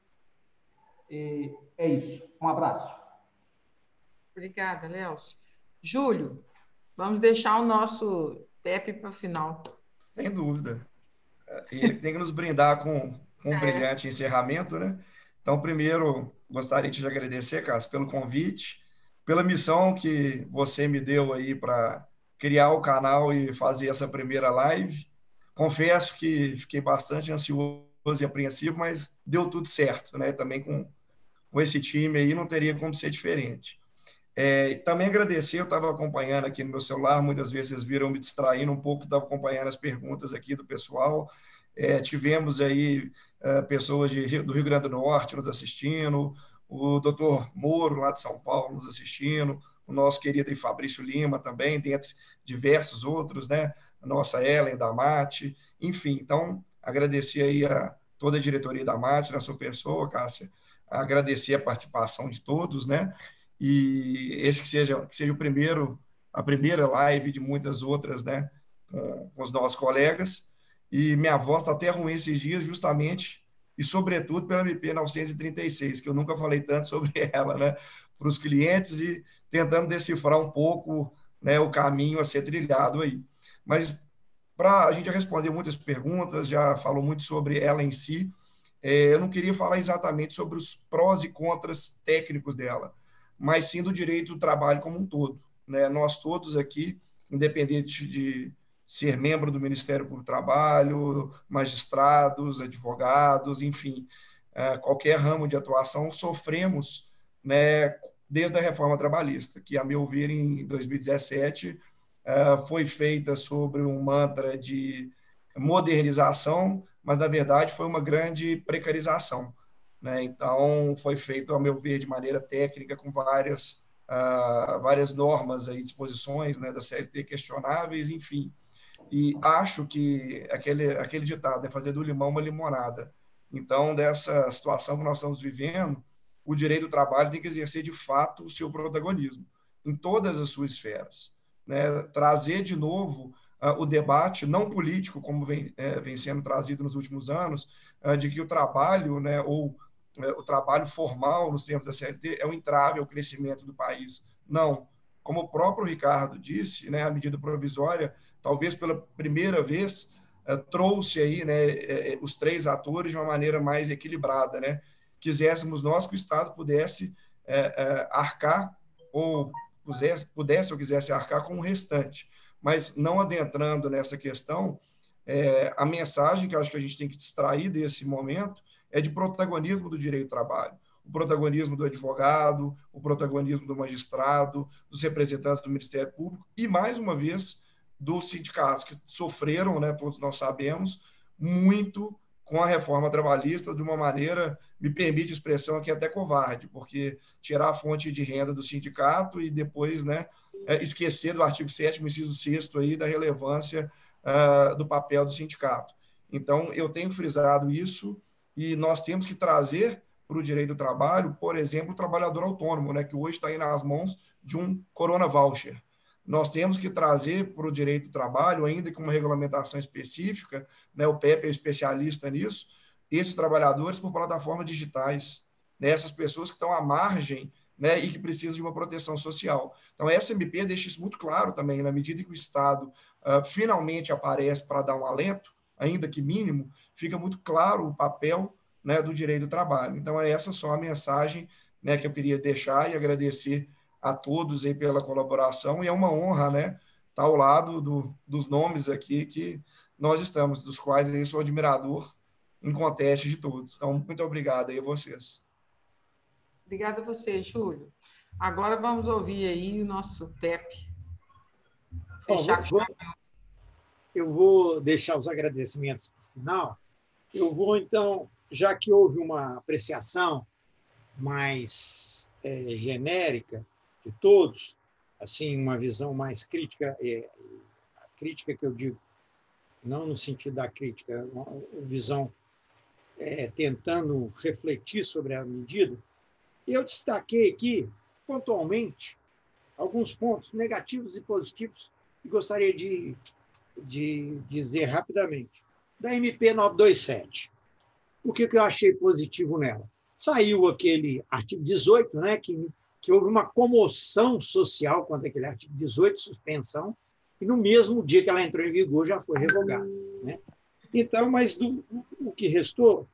É isso. Um abraço. Obrigada, Léo. Júlio, vamos deixar o nosso PEP para o final. Sem dúvida. E ele tem que nos brindar com um brilhante encerramento, né? Então, primeiro, gostaria de te agradecer, Cássio, pelo convite, pela missão que você me deu aí para criar o canal e fazer essa primeira live. Confesso que fiquei bastante ansioso e apreensivo, mas deu tudo certo, né? Também com esse time aí não teria como ser diferente. Também agradecer, eu estava acompanhando aqui no meu celular, muitas vezes vocês viram me distraindo um pouco, estava acompanhando as perguntas aqui do pessoal. Tivemos aí pessoas do Rio Grande do Norte nos assistindo, o doutor Moro, lá de São Paulo, nos assistindo, o nosso querido Fabrício Lima também, dentre diversos outros, né? A nossa Ellen da AMAT, enfim. Então, agradecer aí a toda a diretoria da AMAT, na sua pessoa, Cássia, agradecer a participação de todos, né? E esse que seja a primeira live de muitas outras, né? Com os nossos colegas. E minha voz está até ruim esses dias, justamente, e sobretudo pela MP 936, que eu nunca falei tanto sobre ela, né? Para os clientes e tentando decifrar um pouco, né, o caminho a ser trilhado aí. Mas a gente já respondeu muitas perguntas, já falou muito sobre ela em si. Eu não queria falar exatamente sobre os prós e contras técnicos dela, mas sim do direito do trabalho como um todo, né? Nós todos aqui, independente de ser membro do Ministério Público do Trabalho, magistrados, advogados, enfim, qualquer ramo de atuação, sofremos, né, desde a reforma trabalhista, que, a meu ver, em 2017, foi feita sobre um mantra de modernização, mas, na verdade, foi uma grande precarização, né? Então, foi feito, a meu ver, de maneira técnica, com várias normas e disposições, né, da CLT questionáveis, enfim. E acho que aquele ditado, né, fazer do limão uma limonada. Então, dessa situação que nós estamos vivendo, o direito do trabalho tem que exercer, de fato, o seu protagonismo, em todas as suas esferas, né? Trazer de novo o debate não político, como vem sendo trazido nos últimos anos, de que o trabalho, né, ou o trabalho formal, nos termos da CLT, é um entrave ao crescimento do país. Não. Como o próprio Ricardo disse, né, a medida provisória, talvez pela primeira vez, trouxe aí, né, os três atores de uma maneira mais equilibrada, né? Quiséssemos nós que o Estado pudesse arcar ou pudesse ou quisesse arcar com o restante. Mas não adentrando nessa questão, a mensagem que eu acho que a gente tem que extrair desse momento é de protagonismo do direito do trabalho. O protagonismo do advogado, o protagonismo do magistrado, dos representantes do Ministério Público e, mais uma vez, dos sindicatos, que sofreram, né, todos nós sabemos, muito com a reforma trabalhista de uma maneira, me permite a expressão aqui, até covarde, porque tirar a fonte de renda do sindicato e depois, né, esquecer do artigo 7º, inciso 6º, aí, da relevância do papel do sindicato. Então, eu tenho frisado isso e nós temos que trazer para o direito do trabalho, por exemplo, o trabalhador autônomo, né, que hoje está aí nas mãos de um Corona Voucher. Nós temos que trazer para o direito do trabalho, ainda com uma regulamentação específica, né, o Pepe é especialista nisso, esses trabalhadores por plataformas digitais, né, essas pessoas que estão à margem, né, e que precisam de uma proteção social. Então, essa MP deixa isso muito claro também, na medida que o Estado finalmente aparece para dar um alento, ainda que mínimo, fica muito claro o papel, né, do direito do trabalho. Então, é essa só a mensagem, né, que eu queria deixar e agradecer a todos aí pela colaboração, e é uma honra, né, estar ao lado dos nomes aqui que nós estamos, dos quais eu sou admirador inconteste de todos. Então, muito obrigado aí a vocês. Obrigada a você, Júlio. Agora vamos ouvir aí o nosso Pepe. Fechar eu vou deixar os agradecimentos para o final. Eu vou, então, já que houve uma apreciação mais genérica de todos, assim, uma visão mais crítica, a crítica que eu digo, não no sentido da crítica, uma visão tentando refletir sobre a medida, eu destaquei aqui, pontualmente, alguns pontos negativos e positivos que gostaria de dizer rapidamente. Da MP 927. O que eu achei positivo nela? Saiu aquele artigo 18, né, que houve uma comoção social quanto àquele artigo 18, suspensão, e no mesmo dia que ela entrou em vigor já foi revogada, né? Então, mas o que restou,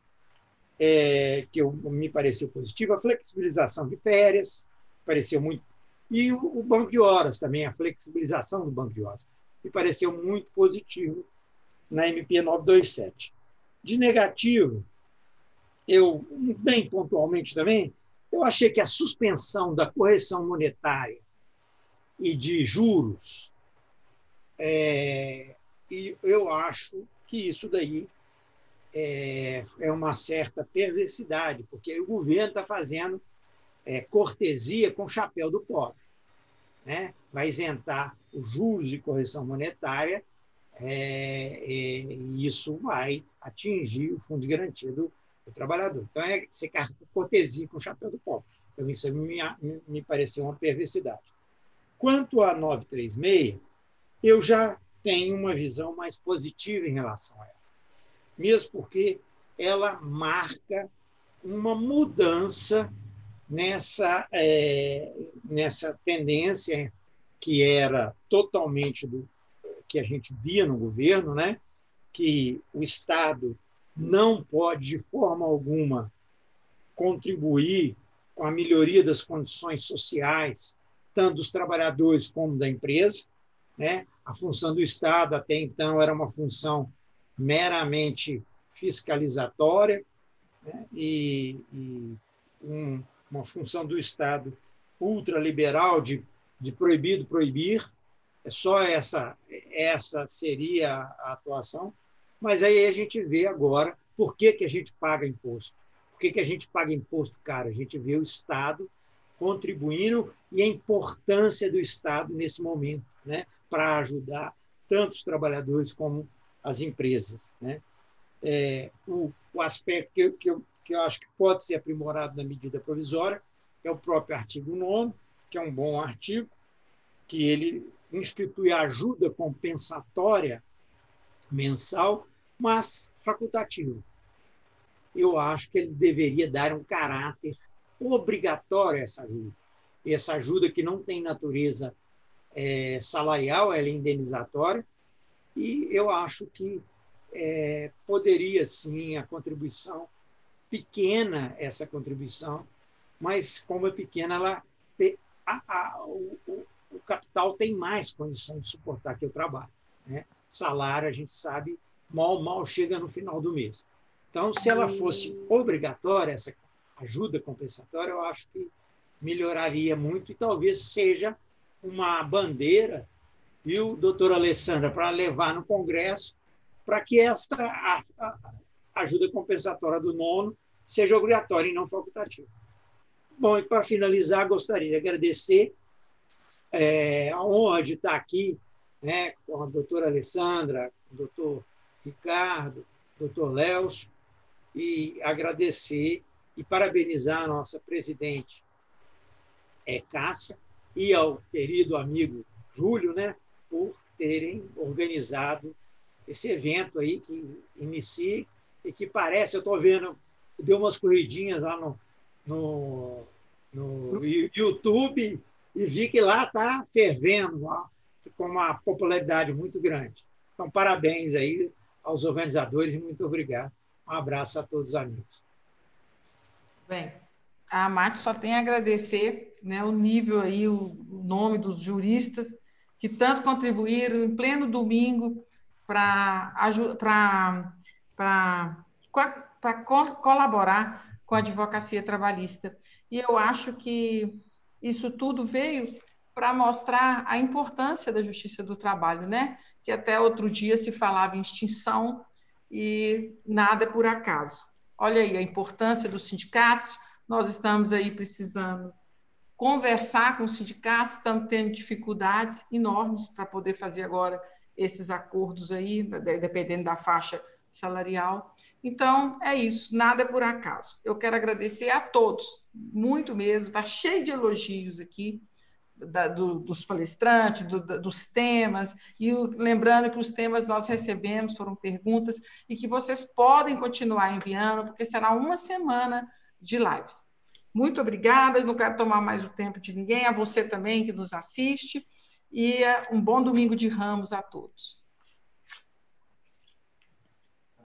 que me pareceu positivo, a flexibilização de férias, pareceu muito, e o banco de horas também, a flexibilização do banco de horas, me pareceu muito positivo na MP 927. De negativo, eu, bem pontualmente também, eu achei que a suspensão da correção monetária e de juros, e eu acho que isso daí é uma certa perversidade, porque o governo está fazendo cortesia com o chapéu do pobre, né? Vai isentar os juros e correção monetária, e isso vai atingir o fundo de garantia do trabalhador. Então, você cortesia com o chapéu do pobre. Então, isso me pareceu uma perversidade. Quanto a 936, eu já tenho uma visão mais positiva em relação a ela, mesmo porque ela marca uma mudança nessa tendência que era totalmente que a gente via no governo, né? Que o Estado não pode, de forma alguma, contribuir com a melhoria das condições sociais, tanto dos trabalhadores como da empresa, né? A função do Estado, até então, era uma função meramente fiscalizatória, né? E uma função do Estado ultraliberal de proibido proibir. Só essa seria a atuação. Mas aí a gente vê agora por que a gente paga imposto. Por que a gente paga imposto caro? A gente vê o Estado contribuindo e a importância do Estado nesse momento, né, para ajudar tanto os trabalhadores como as empresas, né? O aspecto que eu acho que pode ser aprimorado na medida provisória é o próprio artigo 9º, que é um bom artigo, que ele institui a ajuda compensatória mensal, mas facultativo. Eu acho que ele deveria dar um caráter obrigatório a essa ajuda. E essa ajuda que não tem natureza salarial, ela é indenizatória, e eu acho que poderia, sim, a contribuição, pequena essa contribuição, mas como é pequena, ela o capital tem mais condição de suportar aquele trabalho, né? Salário, a gente sabe, mal chega no final do mês. Então, se ela fosse obrigatória, essa ajuda compensatória, eu acho que melhoraria muito e talvez seja uma bandeira, viu, doutora Alessandra, para levar no Congresso, para que essa ajuda compensatória do nono seja obrigatória e não facultativa. Bom, e para finalizar, gostaria de agradecer a honra de estar aqui, né, com a doutora Alessandra, o doutor Ricardo, o doutor Lélcio, e agradecer e parabenizar a nossa presidente Cássia e ao querido amigo Júlio, né, por terem organizado esse evento aí que inicia e que parece, eu estou vendo, deu umas corridinhas lá no YouTube e vi que lá está fervendo, lá, com uma popularidade muito grande. Então, parabéns aí aos organizadores e muito obrigado. Um abraço a todos os amigos. Bem, a Mate só tem a agradecer, né, o nível aí, o nome dos juristas que tanto contribuíram em pleno domingo para colaborar com a advocacia trabalhista. E eu acho que isso tudo veio para mostrar a importância da justiça do trabalho, né? Que até outro dia se falava em extinção e nada é por acaso. Olha aí a importância dos sindicatos, nós estamos aí precisando conversar com os sindicatos, estamos tendo dificuldades enormes para poder fazer agora esses acordos aí, dependendo da faixa salarial. Então, é isso, nada é por acaso. Eu quero agradecer a todos, muito mesmo, está cheio de elogios aqui, dos palestrantes, dos temas, e lembrando que os temas nós recebemos, foram perguntas, e que vocês podem continuar enviando, porque será uma semana de lives. Muito obrigada, não quero tomar mais o tempo de ninguém, a você também que nos assiste, e um bom domingo de Ramos a todos.